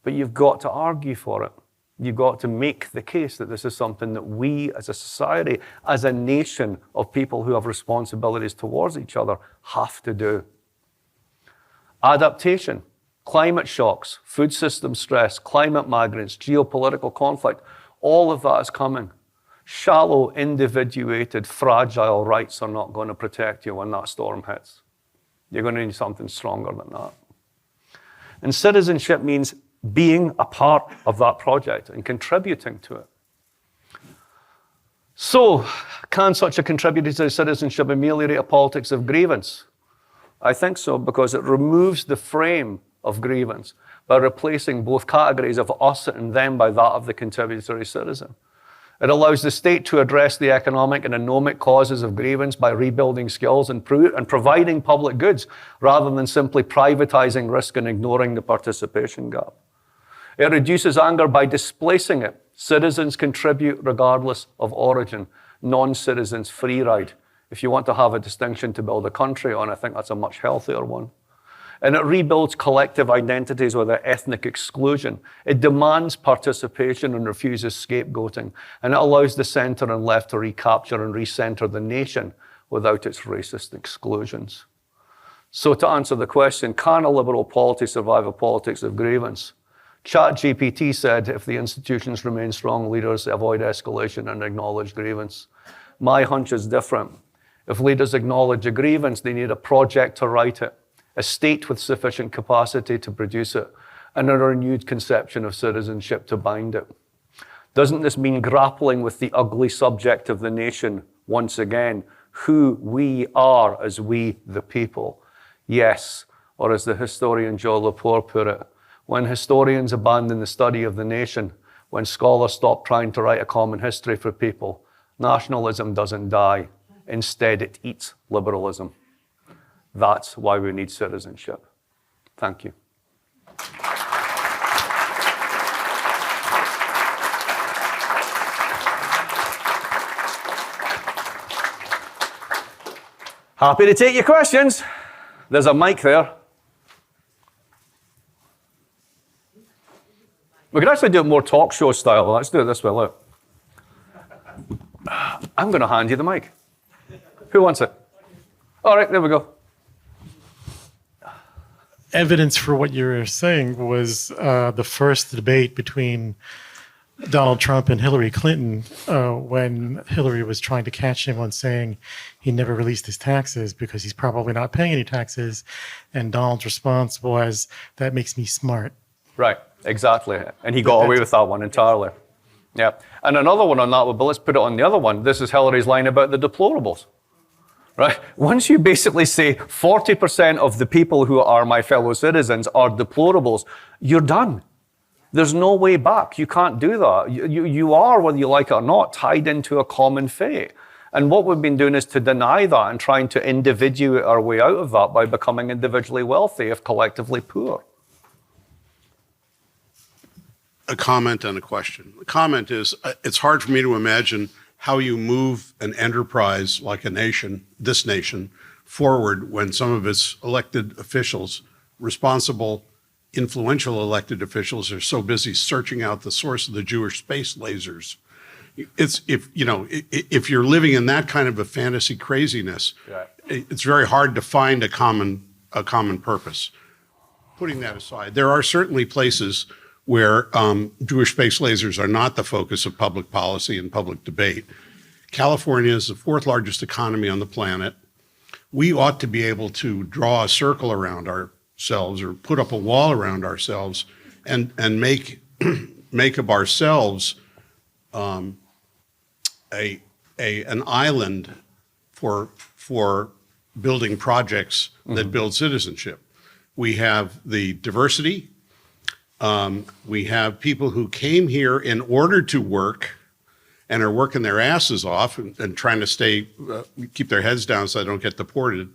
But you've got to argue for it. You've got to make the case that this is something that we as a society, as a nation of people who have responsibilities towards each other, have to do. Adaptation, climate shocks, food system stress, climate migrants, geopolitical conflict, all of that is coming. Shallow, individuated, fragile rights are not going to protect you when that storm hits. You're going to need something stronger than that. And citizenship means being a part of that project and contributing to it. So, can such a contributory citizenship ameliorate a politics of grievance? I think so, because it removes the frame of grievance by replacing both categories of us and them by that of the contributory citizen. It allows the state to address the economic and economic causes of grievance by rebuilding skills and providing public goods, rather than simply privatizing risk and ignoring the participation gap. It reduces anger by displacing it. Citizens contribute regardless of origin. Non-citizens free ride. If you want to have a distinction to build a country on, I think that's a much healthier one. And it rebuilds collective identities without ethnic exclusion. It demands participation and refuses scapegoating. And it allows the center and left to recapture and recenter the nation without its racist exclusions. So to answer the question, can a liberal polity survive a politics of grievance? ChatGPT said, if the institutions remain strong, leaders avoid escalation and acknowledge grievance. My hunch is different. If leaders acknowledge a grievance, they need a project to write it, a state with sufficient capacity to produce it, and a renewed conception of citizenship to bind it. Doesn't this mean grappling with the ugly subject of the nation once again, who we are as we the people? Yes, or as the historian Joe Lepore put it, when historians abandon the study of the nation, when scholars stop trying to write a common history for people, nationalism doesn't die. Instead, it eats liberalism. That's why we need citizenship. Thank you. Happy to take your questions. There's a mic there. We could actually do it more talk show style. Let's do it this way, look. I'm going to hand you the mic. Who wants it? All right, there we go. Evidence for what you were saying was the first debate between Donald Trump and Hillary Clinton when Hillary was trying to catch him on saying he never released his taxes because he's probably not paying any taxes. And Donald's response was, that makes me smart. Right, exactly. And he got away with that one entirely. Yeah. And another one on that one, but let's put it on the other one. This is Hillary's line about the deplorables. Right? Once you basically say 40% of the people who are my fellow citizens are deplorables, you're done. There's no way back. You can't do that. You are, whether you like it or not, tied into a common fate. And what we've been doing is to deny that and trying to individuate our way out of that by becoming individually wealthy if collectively poor. A comment and a question. The comment is, it's hard for me to imagine how you move an enterprise like a nation, this nation, forward when some of its elected officials responsible influential elected officials are so busy searching out the source of the Jewish space lasers. If you're living in that kind of a fantasy craziness, Right. it's very hard to find a common purpose. Putting that aside, there are certainly places where Jewish space lasers are not the focus of public policy and public debate. California is the fourth largest economy on the planet. We ought to be able to draw a circle around ourselves or put up a wall around ourselves and make of ourselves an island for building projects that build citizenship. We have the diversity. We have people who came here in order to work and are working their asses off and trying to keep their heads down so they don't get deported.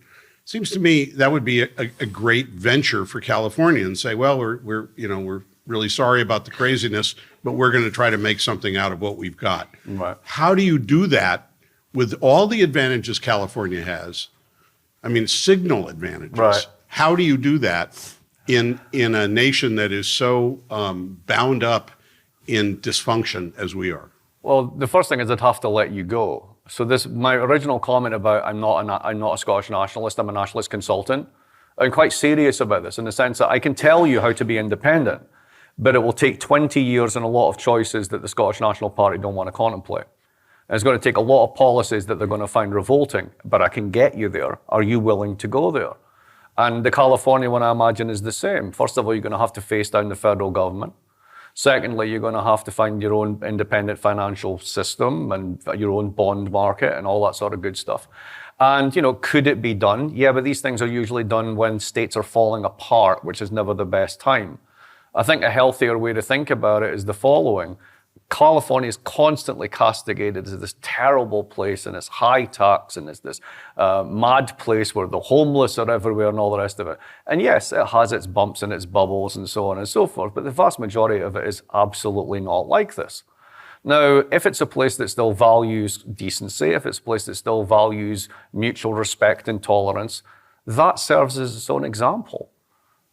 Seems to me that would be a great venture for California and say, well, we're really sorry about the craziness, but we're going to try to make something out of what we've got. Right. How do you do that with all the advantages California has? I mean, signal advantages. Right. How do you do that in a nation that is so bound up in dysfunction as we are? Well, the first thing is I'd have to let you go. So my original comment about I'm not a Scottish nationalist, I'm a nationalist consultant. I'm quite serious about this in the sense that I can tell you how to be independent, but it will take 20 years and a lot of choices that the Scottish National Party don't want to contemplate. And it's going to take a lot of policies that they're going to find revolting, but I can get you there. Are you willing to go there? And the California one, I imagine, is the same. First of all, you're going to have to face down the federal government. Secondly, you're going to have to find your own independent financial system and your own bond market and all that sort of good stuff. And, could it be done? Yeah, but these things are usually done when states are falling apart, which is never the best time. I think a healthier way to think about it is the following. California is constantly castigated as this terrible place, and it's high tax, and it's this mad place where the homeless are everywhere and all the rest of it. And yes, it has its bumps and its bubbles and so on and so forth, but the vast majority of it is absolutely not like this. Now, if it's a place that still values decency, if it's a place that still values mutual respect and tolerance, that serves as its own example.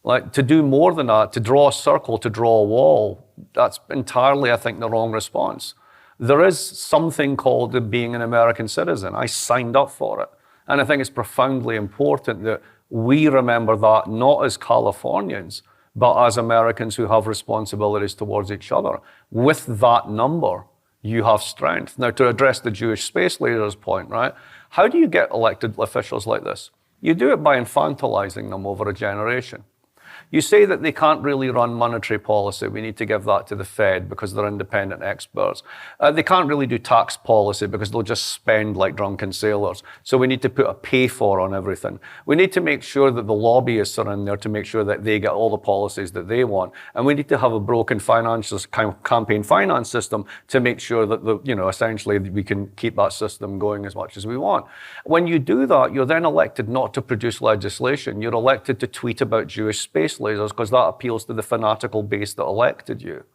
Like, to do more than that, to draw a circle, to draw a wall, that's entirely, I think, the wrong response. There is something called being an American citizen. I signed up for it. And I think it's profoundly important that we remember that not as Californians, but as Americans who have responsibilities towards each other. With that number, you have strength. Now, to address the Jewish space leaders point, right? How do you get elected officials like this? You do it by infantilizing them over a generation. You say that they can't really run monetary policy. We need to give that to the Fed because they're independent experts. They can't really do tax policy because they'll just spend like drunken sailors. So we need to put a pay for on everything. We need to make sure that the lobbyists are in there to make sure that they get all the policies that they want. And we need to have a broken campaign finance system to make sure that essentially we can keep that system going as much as we want. When you do that, you're then elected not to produce legislation. You're elected to tweet about Jewish space lasers because that appeals to the fanatical base that elected you.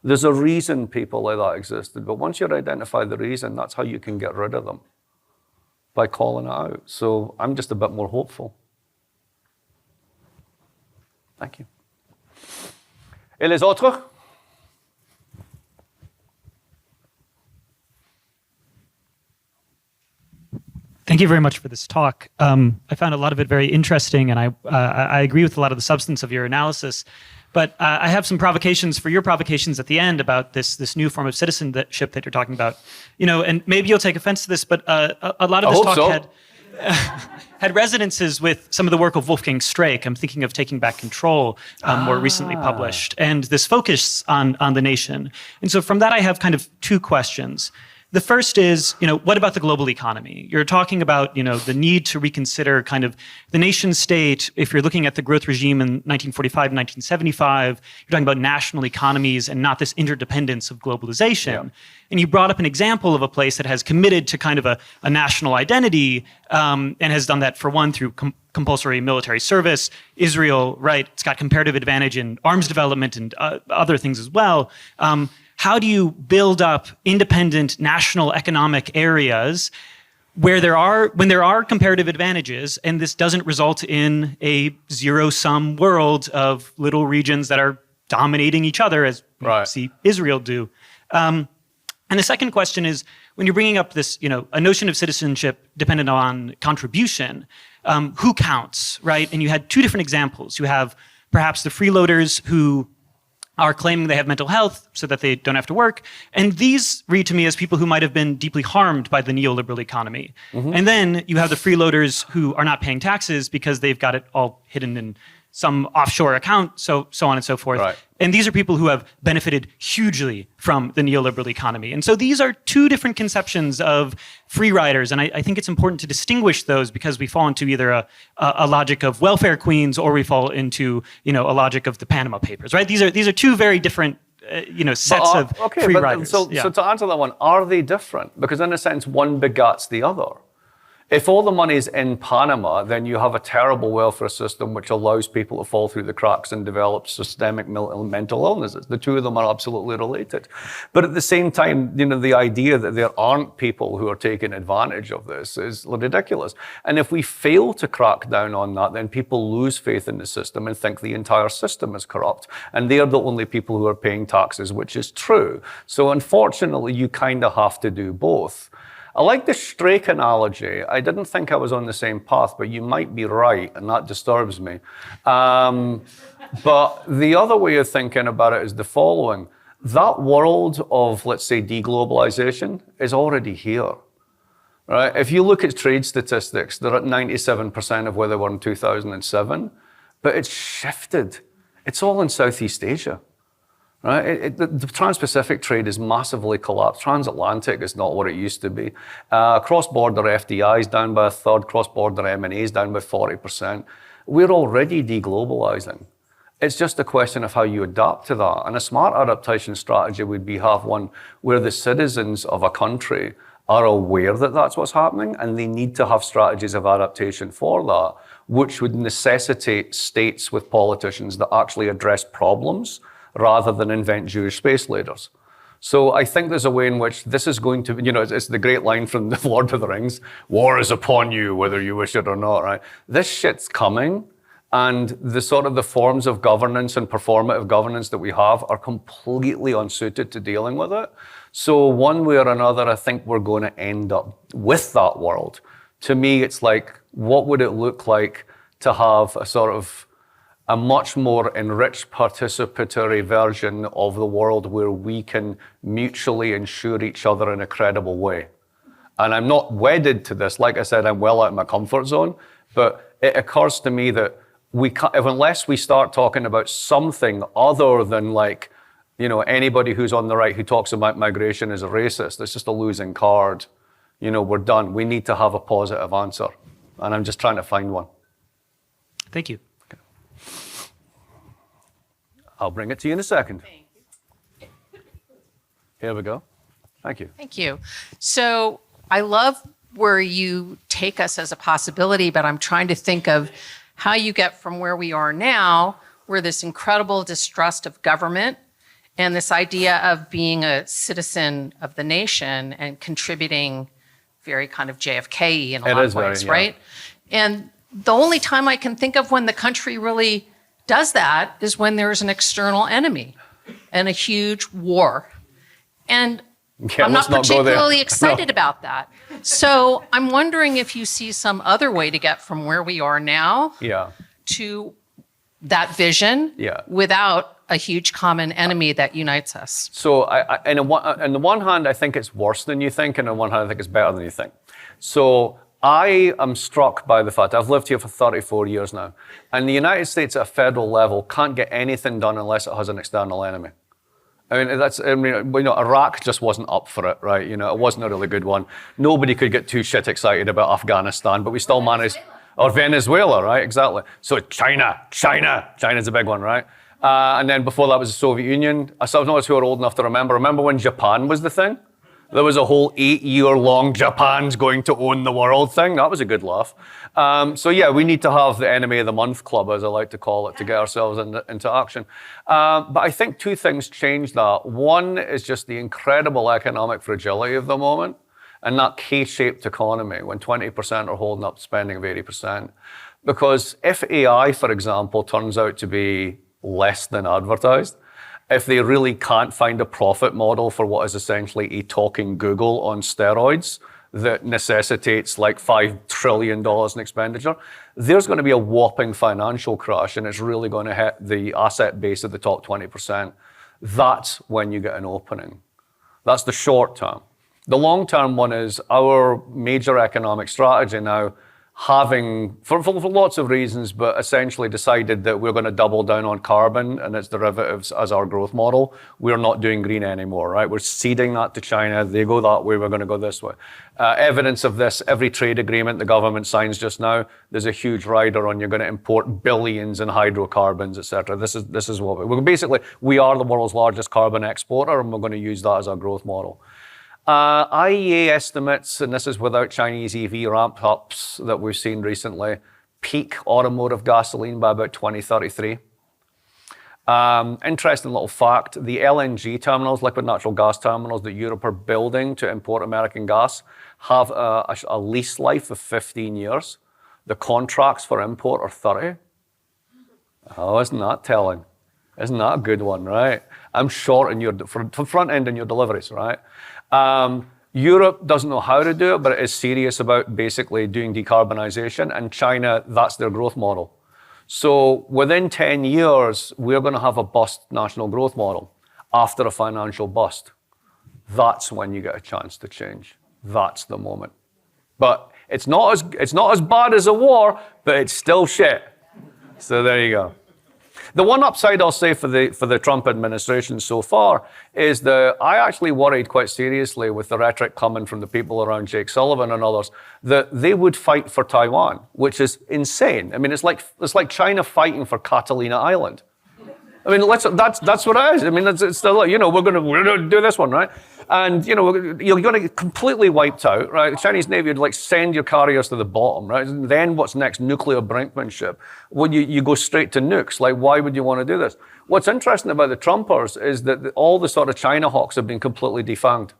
There's a reason people like that existed, but once you identify the reason, that's how you can get rid of them, by calling it out. So I'm just a bit more hopeful. Thank you. Et les autres? Thank you very much for this talk. I found a lot of it very interesting, and I agree with a lot of the substance of your analysis. But I have some provocations for your provocations at the end about this new form of citizenship that you're talking about. And maybe you'll take offense to this, but a lot of this talk had resonances with some of the work of Wolfgang Streeck. I'm thinking of Taking Back Control, more recently published, and this focus on the nation. And so from that, I have kind of two questions. The first is, what about the global economy? You're talking about, the need to reconsider kind of the nation state. If you're looking at the growth regime in 1945, 1975, you're talking about national economies and not this interdependence of globalization. Yeah. And you brought up an example of a place that has committed to kind of a national identity and has done that, for one, through compulsory military service. Israel, right, it's got comparative advantage in arms development and other things as well. How do you build up independent national economic areas when there are comparative advantages, and this doesn't result in a zero-sum world of little regions that are dominating each other, as we see Israel do. And the second question is, when you're bringing up this, a notion of citizenship dependent on contribution, who counts, right? And you had two different examples. You have perhaps the freeloaders who are claiming they have mental health so that they don't have to work. And these read to me as people who might have been deeply harmed by the neoliberal economy. And then you have the freeloaders who are not paying taxes because they've got it all hidden in some offshore account, so on and so forth. Right. And these are people who have benefited hugely from the neoliberal economy. And so these are two different conceptions of free riders. And I think it's important to distinguish those, because we fall into either a logic of welfare queens, or we fall into a logic of the Panama Papers, right? These are two very different sets of free riders. So to answer that one, are they different? Because in a sense, one begats the other. If all the money's in Panama, then you have a terrible welfare system which allows people to fall through the cracks and develop systemic mental illnesses. The two of them are absolutely related. But at the same time, the idea that there aren't people who are taking advantage of this is ridiculous. And if we fail to crack down on that, then people lose faith in the system and think the entire system is corrupt. And they're the only people who are paying taxes, which is true. So unfortunately, you kind of have to do both. I like the Strake analogy. I didn't think I was on the same path, but you might be right, and that disturbs me. But the other way of thinking about it is the following. That world of, let's say, deglobalization is already here. Right? If you look at trade statistics, they're at 97% of where they were in 2007, but it's shifted. It's all in Southeast Asia. Right? The Trans-Pacific trade is massively collapsed. Transatlantic is not what it used to be. Cross-border FDI is down by a third. Cross-border M&A is down by 40%. We're already deglobalizing. It's just a question of how you adapt to that. And a smart adaptation strategy would be have one where the citizens of a country are aware that that's what's happening, and they need to have strategies of adaptation for that, which would necessitate states with politicians that actually address problems rather than invent Jewish space laders. So I think there's a way in which this is going to, it's the great line from the Lord of the Rings, war is upon you, whether you wish it or not, right? This shit's coming, and the forms of governance and performative governance that we have are completely unsuited to dealing with it. So one way or another, I think we're going to end up with that world. To me, it's like, what would it look like to have a much more enriched participatory version of the world where we can mutually insure each other in a credible way? And I'm not wedded to this. Like I said, I'm well out of my comfort zone, but it occurs to me that unless we start talking about something other than anybody who's on the right who talks about migration is a racist, it's just a losing card. We're done. We need to have a positive answer. And I'm just trying to find one. Thank you. I'll bring it to you in a second. Thank you. Here we go. Thank you. Thank you. So I love where you take us as a possibility, but I'm trying to think of how you get from where we are now, where this incredible distrust of government and this idea of being a citizen of the nation and contributing very kind of JFK in a lot of ways, right? And the only time I can think of when the country really does that is when there's an external enemy and a huge war. And I'm not particularly excited about that. So I'm wondering if you see some other way to get from where we are now to that vision without a huge common enemy that unites us. So on the one hand, I think it's worse than you think, and on the one hand, I think it's better than you think. So I am struck by the fact, I've lived here for 34 years now, and the United States at a federal level can't get anything done unless it has an external enemy. Iraq just wasn't up for it, right? It wasn't a really good one. Nobody could get too shit excited about Afghanistan, but we still managed, or Venezuela, right? Exactly. So China's a big one, right? And then before that was the Soviet Union. Some of us who are old enough to remember when Japan was the thing? There was a whole 8-year-long Japan's going to own the world thing. That was a good laugh. We need to have the enemy of the month club, as I like to call it, to get ourselves into action. But I think two things change that. One is just the incredible economic fragility of the moment. and that K-shaped economy when 20% are holding up spending of 80%. Because if AI, for example, turns out to be less than advertised, if they really can't find a profit model for what is essentially a talking Google on steroids that necessitates like $5 trillion in expenditure, there's going to be a whopping financial crash, and it's really going to hit the asset base of the top 20%. That's when you get an opening. That's the short term. The long term one is our major economic strategy now, having, for lots of reasons, but essentially decided that we're going to double down on carbon and its derivatives as our growth model. We're not doing green anymore, right? We're ceding that to China. They go that way, we're going to go this way. Evidence of this, every trade agreement the government signs just now, there's a huge rider on you're going to import billions in hydrocarbons, et cetera. This is what we're basically, we are the world's largest carbon exporter, and we're going to use that as our growth model. IEA estimates, and this is without Chinese EV ramp-ups that we've seen recently, peak automotive gasoline by about 2033. Interesting little fact, the LNG terminals, liquid natural gas terminals that Europe are building to import American gas have a lease life of 15 years. The contracts for import are 30. Oh, isn't that telling? Isn't that a good one, right? I'm short in your, for front end in your deliveries, right? Europe doesn't know how to do it, but it is serious about basically doing decarbonization, and China, that's their growth model. So within 10 years, we're going to have a bust national growth model after a financial bust. That's when you get a chance to change. That's the moment. But it's not as bad as a war, but it's still shit. So there you go. The one upside I'll say for the Trump administration so far is that I actually worried quite seriously with the rhetoric coming from the people around Jake Sullivan and others that they would fight for Taiwan, which is insane. I mean, it's like China fighting for Catalina Island. I mean, that's what it is. I mean, it's still, you know, we're gonna do this one, right? And you know, you're going to get completely wiped out, right? The Chinese Navy would like send your carriers to the bottom, right? And then what's next? Nuclear brinkmanship. Well, you go straight to nukes. Like, why would you want to do this? What's interesting about the Trumpers is that all the sort of China hawks have been completely defanged,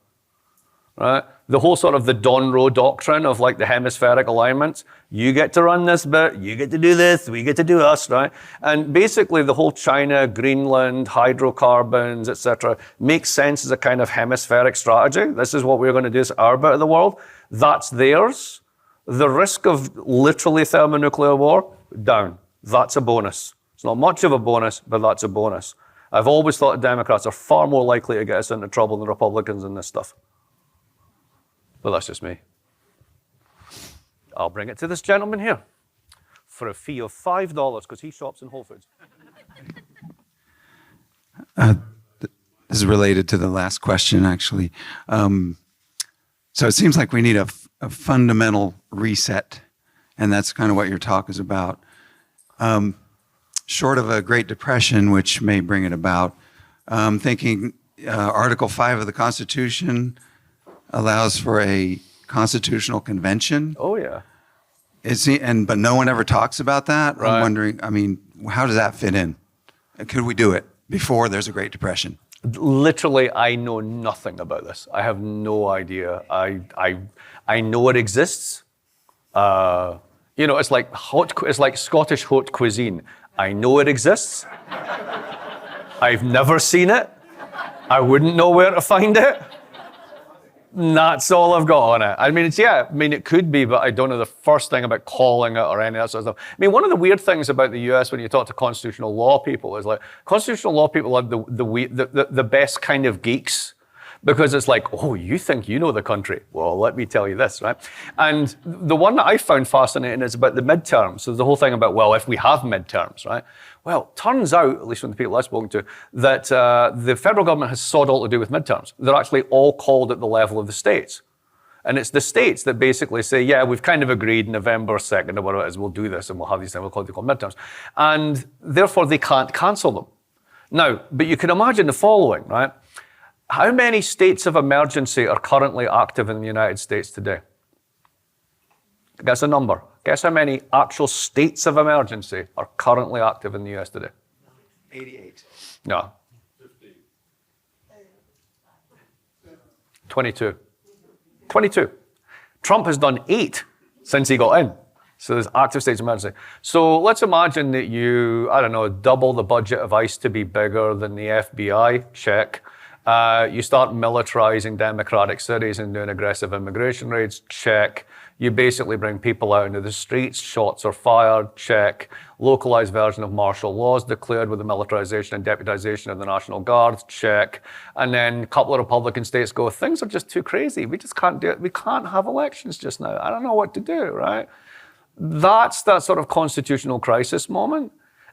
right? The whole sort of the Don Roe doctrine of like the hemispheric alignments. You get to run this bit, you get to do this, we get to do us, right? And basically the whole China, Greenland, hydrocarbons, etc., makes sense as a kind of hemispheric strategy. This is what we're going to do, it's our bit of the world. That's theirs. The risk of literally thermonuclear war, down. That's a bonus. It's not much of a bonus, but that's a bonus. I've always thought Democrats are far more likely to get us into trouble than Republicans in this stuff. But that's just me. I'll bring it to this gentleman here for a fee of $5 because he shops in Whole Foods. This is related to the last question, actually. So it seems like we need a fundamental reset, and that's kind of what your talk is about. Short of a Great Depression, which may bring it about, thinking Article 5 of the Constitution allows for a constitutional convention. Oh, yeah. But no one ever talks about that. Right. I'm wondering, I mean, how does that fit in? Could we do it before there's a Great Depression? Literally, I know nothing about this. I have no idea. I know it exists. You know, it's like Scottish haute cuisine. I know it exists. I've never seen it. I wouldn't know where to find it. That's all I've got on it. I mean, it could be, but I don't know the first thing about calling it or any of that sort of stuff. I mean, one of the weird things about the US when you talk to constitutional law people is like, constitutional law people are the best kind of geeks, because it's like, oh, you think you know the country? Well, let me tell you this, right? And the one that I found fascinating is about the midterms. So the whole thing about, well, if we have midterms, right? Well, turns out, at least from the people I've spoken to, that the federal government has sod all to do with midterms. They're actually all called at the level of the states. And it's the states that basically say, yeah, we've kind of agreed November 2nd or whatever it is, we'll do this and we'll have these things, we'll call them midterms. And therefore they can't cancel them. Now, but you can imagine the following, right? How many states of emergency are currently active in the United States today? Guess a number. Guess how many actual states of emergency are currently active in the US today? 88. No. 22. 22. Trump has done 8 since he got in. So there's active state of emergency. So let's imagine that you, I don't know, double the budget of ICE to be bigger than the FBI, check. You start militarizing democratic cities and doing aggressive immigration raids, check. You basically bring people out into the streets, shots are fired, check. Localized version of martial laws declared with the militarization and deputization of the National Guard, check. And then a couple of Republican states go, things are just too crazy. We just can't do it. We can't have elections just now. I don't know what to do, right? That's that sort of constitutional crisis moment.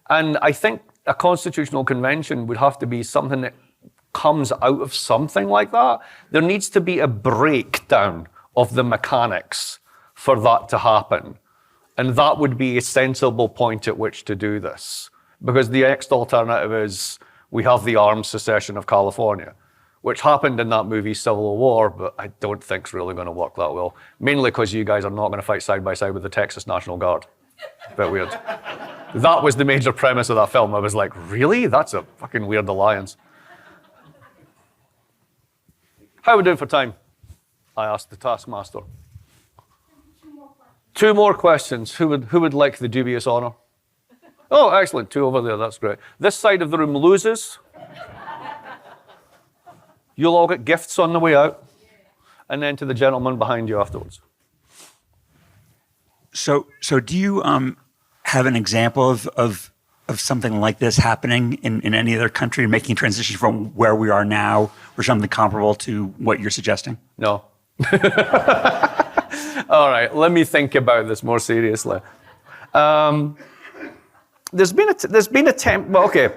And I think a constitutional convention would have to be something that comes out of something like that. There needs to be a breakdown of the mechanics for that to happen. And that would be a sensible point at which to do this. Because the next alternative is we have the armed secession of California, which happened in that movie Civil War, but I don't think it's really going to work that well. Mainly because you guys are not going to fight side by side with the Texas National Guard. A bit weird. That was the major premise of that film. I was like, really? That's a fucking weird alliance. How are we doing for time? I asked the taskmaster. 2 more questions. Who would like the dubious honor? Oh, excellent. 2 over there. That's great. This side of the room loses. You'll all get gifts on the way out. And then to the gentleman behind you afterwards. So do you have an example of something like this happening in any other country, making a transition from where we are now or something comparable to what you're suggesting? No. All right, let me think about this more seriously. There's been attempt. Well, okay.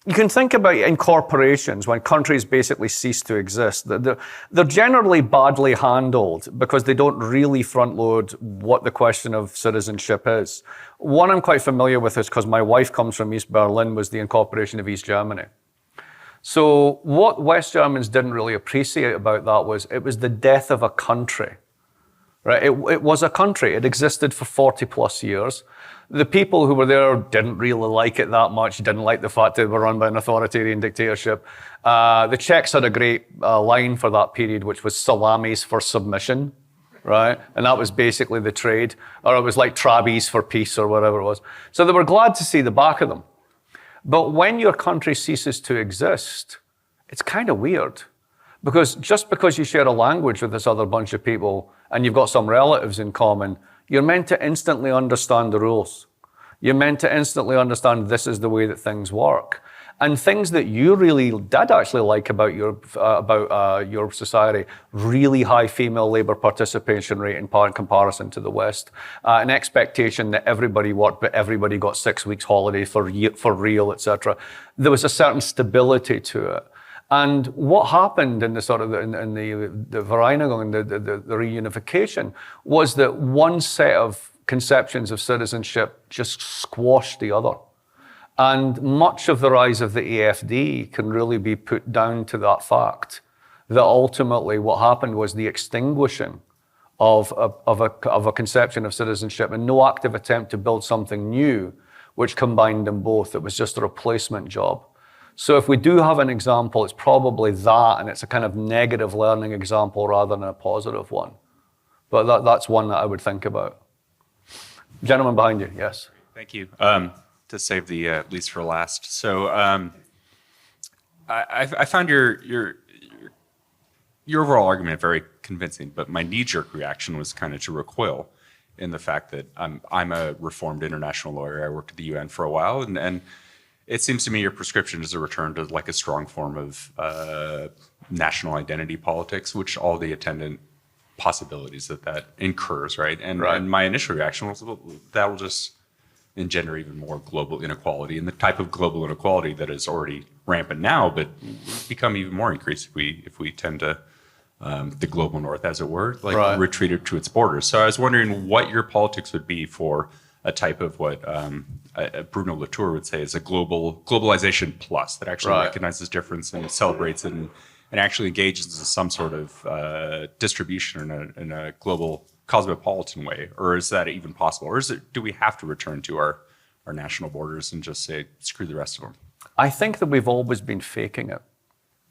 You can think about in corporations when countries basically cease to exist. They're generally badly handled because they don't really front load what the question of citizenship is. One I'm quite familiar with is because my wife comes from East Berlin, was the incorporation of East Germany. So what West Germans didn't really appreciate about that was it was the death of a country. Right? It was a country. It existed for 40 plus years. The people who were there didn't really like it that much, didn't like the fact that they were run by an authoritarian dictatorship. The Czechs had a great line for that period, which was salamis for submission, right? And that was basically the trade, or it was like trabis for peace or whatever it was. So they were glad to see the back of them. But when your country ceases to exist, it's kind of weird. Because just because you share a language with this other bunch of people and you've got some relatives in common, you're meant to instantly understand the rules. You're meant to instantly understand this is the way that things work. And things that you really did actually like about your society, really high female labor participation rate in comparison to the West, an expectation that everybody worked, but everybody got 6 weeks holiday for real, etc. There was a certain stability to it. And what happened in the sort of the Vereinigung, the reunification, was that one set of conceptions of citizenship just squashed the other. And much of the rise of the AfD can really be put down to that fact, that ultimately what happened was the extinguishing of a conception of citizenship and no active attempt to build something new which combined them both. It was just a replacement job. So if we do have an example, it's probably that, and it's a kind of negative learning example rather than a positive one. But that's one that I would think about. Gentleman behind you, yes. Thank you. To save the least for last. So I found your overall argument very convincing, but my knee-jerk reaction was kind of to recoil in the fact that I'm a reformed international lawyer. I worked at the UN for a while, and it seems to me your prescription is a return to like a strong form of national identity politics, which all the attendant possibilities that incurs, right? And my initial reaction was, well, that will just engender even more global inequality, and the type of global inequality that is already rampant now, but become even more increased if we tend to the global north, as it were, retreat it to its borders. So I was wondering what your politics would be for a type of what Bruno Latour would say is a globalization plus that actually recognizes difference and celebrates it and actually engages in some sort of distribution in a global cosmopolitan way, or is that even possible? Or do we have to return to our national borders and just say, screw the rest of them? I think that we've always been faking it.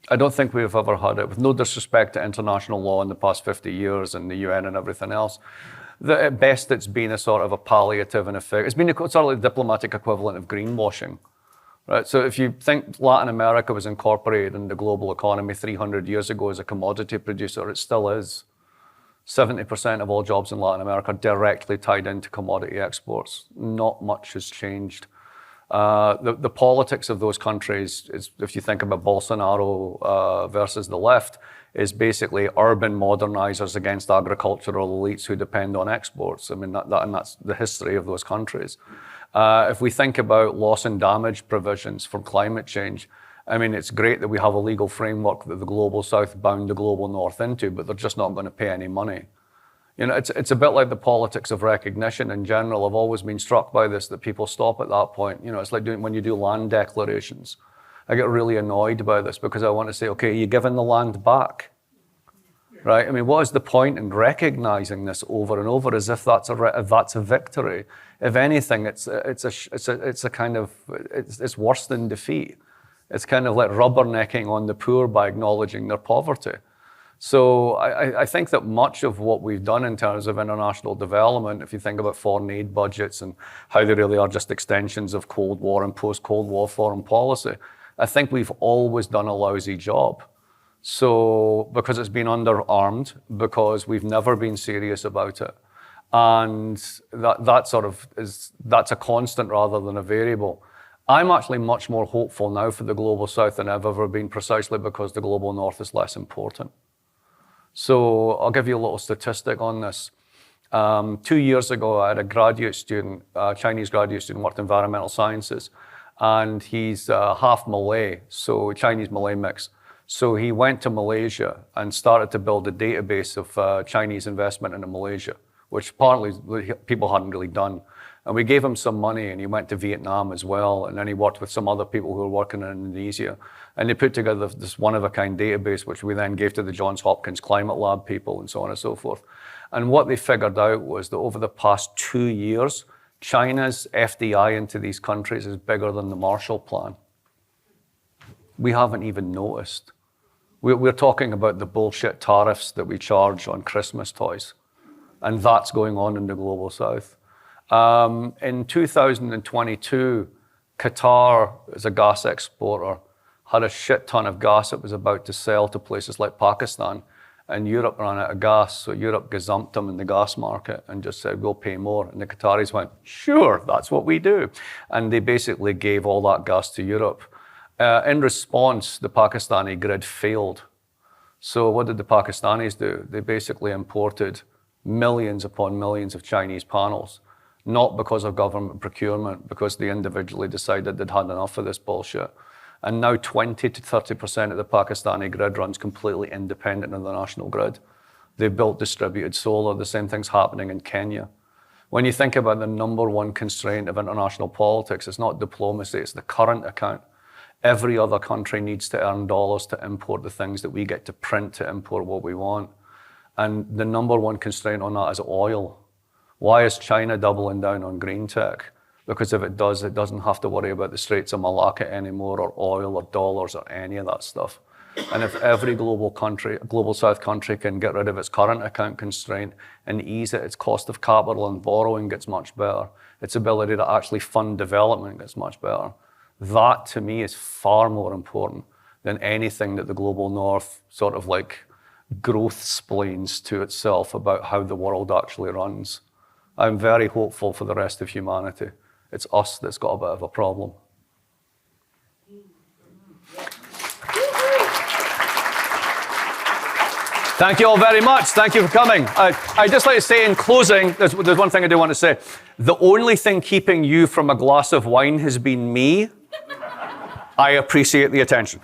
I don't think we've ever had it, with no disrespect to international law in the past 50 years and the UN and everything else. At best, it's been a sort of a palliative and effect. It's been a sort of like diplomatic equivalent of greenwashing, right? So if you think Latin America was incorporated in the global economy 300 years ago as a commodity producer, it still is. 70% of all jobs in Latin America are directly tied into commodity exports. Not much has changed. The politics of those countries is, if you think about Bolsonaro versus the left, is basically urban modernizers against agricultural elites who depend on exports. I mean, and that's the history of those countries. If we think about loss and damage provisions for climate change, I mean, it's great that we have a legal framework that the global south bound the global north into, but they're just not going to pay any money. You know, it's a bit like the politics of recognition in general. I've always been struck by this, that people stop at that point. You know, it's like when you do land declarations. I get really annoyed by this because I want to say, okay, are you giving the land back? Right? I mean, what is the point in recognizing this over and over as if that's a victory? If anything, it's worse than defeat. It's kind of like rubbernecking on the poor by acknowledging their poverty. So I think that much of what we've done in terms of international development, if you think about foreign aid budgets and how they really are just extensions of Cold War and post-Cold War foreign policy, I think we've always done a lousy job. So, because it's been underarmed, because we've never been serious about it. And that's a constant rather than a variable. I'm actually much more hopeful now for the global south than I've ever been, precisely because the global north is less important. So I'll give you a little statistic on this. 2 years ago, I had a graduate student, a Chinese graduate student, worked in environmental sciences, and he's half Malay, so Chinese-Malay mix. So he went to Malaysia and started to build a database of Chinese investment into Malaysia, which partly people hadn't really done. And we gave him some money, and he went to Vietnam as well. And then he worked with some other people who were working in Indonesia. And they put together this one-of-a-kind database, which we then gave to the Johns Hopkins Climate Lab people and so on and so forth. And what they figured out was that over the past 2 years, China's FDI into these countries is bigger than the Marshall Plan. We haven't even noticed. We're talking about the bullshit tariffs that we charge on Christmas toys. And that's going on in the global south. In 2022, Qatar, as a gas exporter, had a shit ton of gas it was about to sell to places like Pakistan, and Europe ran out of gas, so Europe gazumped them in the gas market and just said, we'll pay more. And the Qataris went, sure, that's what we do. And they basically gave all that gas to Europe. In response, the Pakistani grid failed. So what did the Pakistanis do? They basically imported millions upon millions of Chinese panels. Not because of government procurement, because they individually decided they'd had enough of this bullshit. And now 20 to 30% of the Pakistani grid runs completely independent of the national grid. They've built distributed solar. The same thing's happening in Kenya. When you think about the number one constraint of international politics, it's not diplomacy, it's the current account. Every other country needs to earn dollars to import the things that we get to print to import what we want. And the number one constraint on that is oil. Why is China doubling down on green tech? Because if it does, it doesn't have to worry about the Straits of Malacca anymore, or oil, or dollars, or any of that stuff. And if every global south country can get rid of its current account constraint and ease it, its cost of capital and borrowing gets much better. Its ability to actually fund development gets much better. That, to me, is far more important than anything that the global north sort of like growth splains to itself about how the world actually runs. I'm very hopeful for the rest of humanity. It's us that's got a bit of a problem. Thank you all very much. Thank you for coming. I'd just like to say in closing, there's one thing I do want to say. The only thing keeping you from a glass of wine has been me. I appreciate the attention.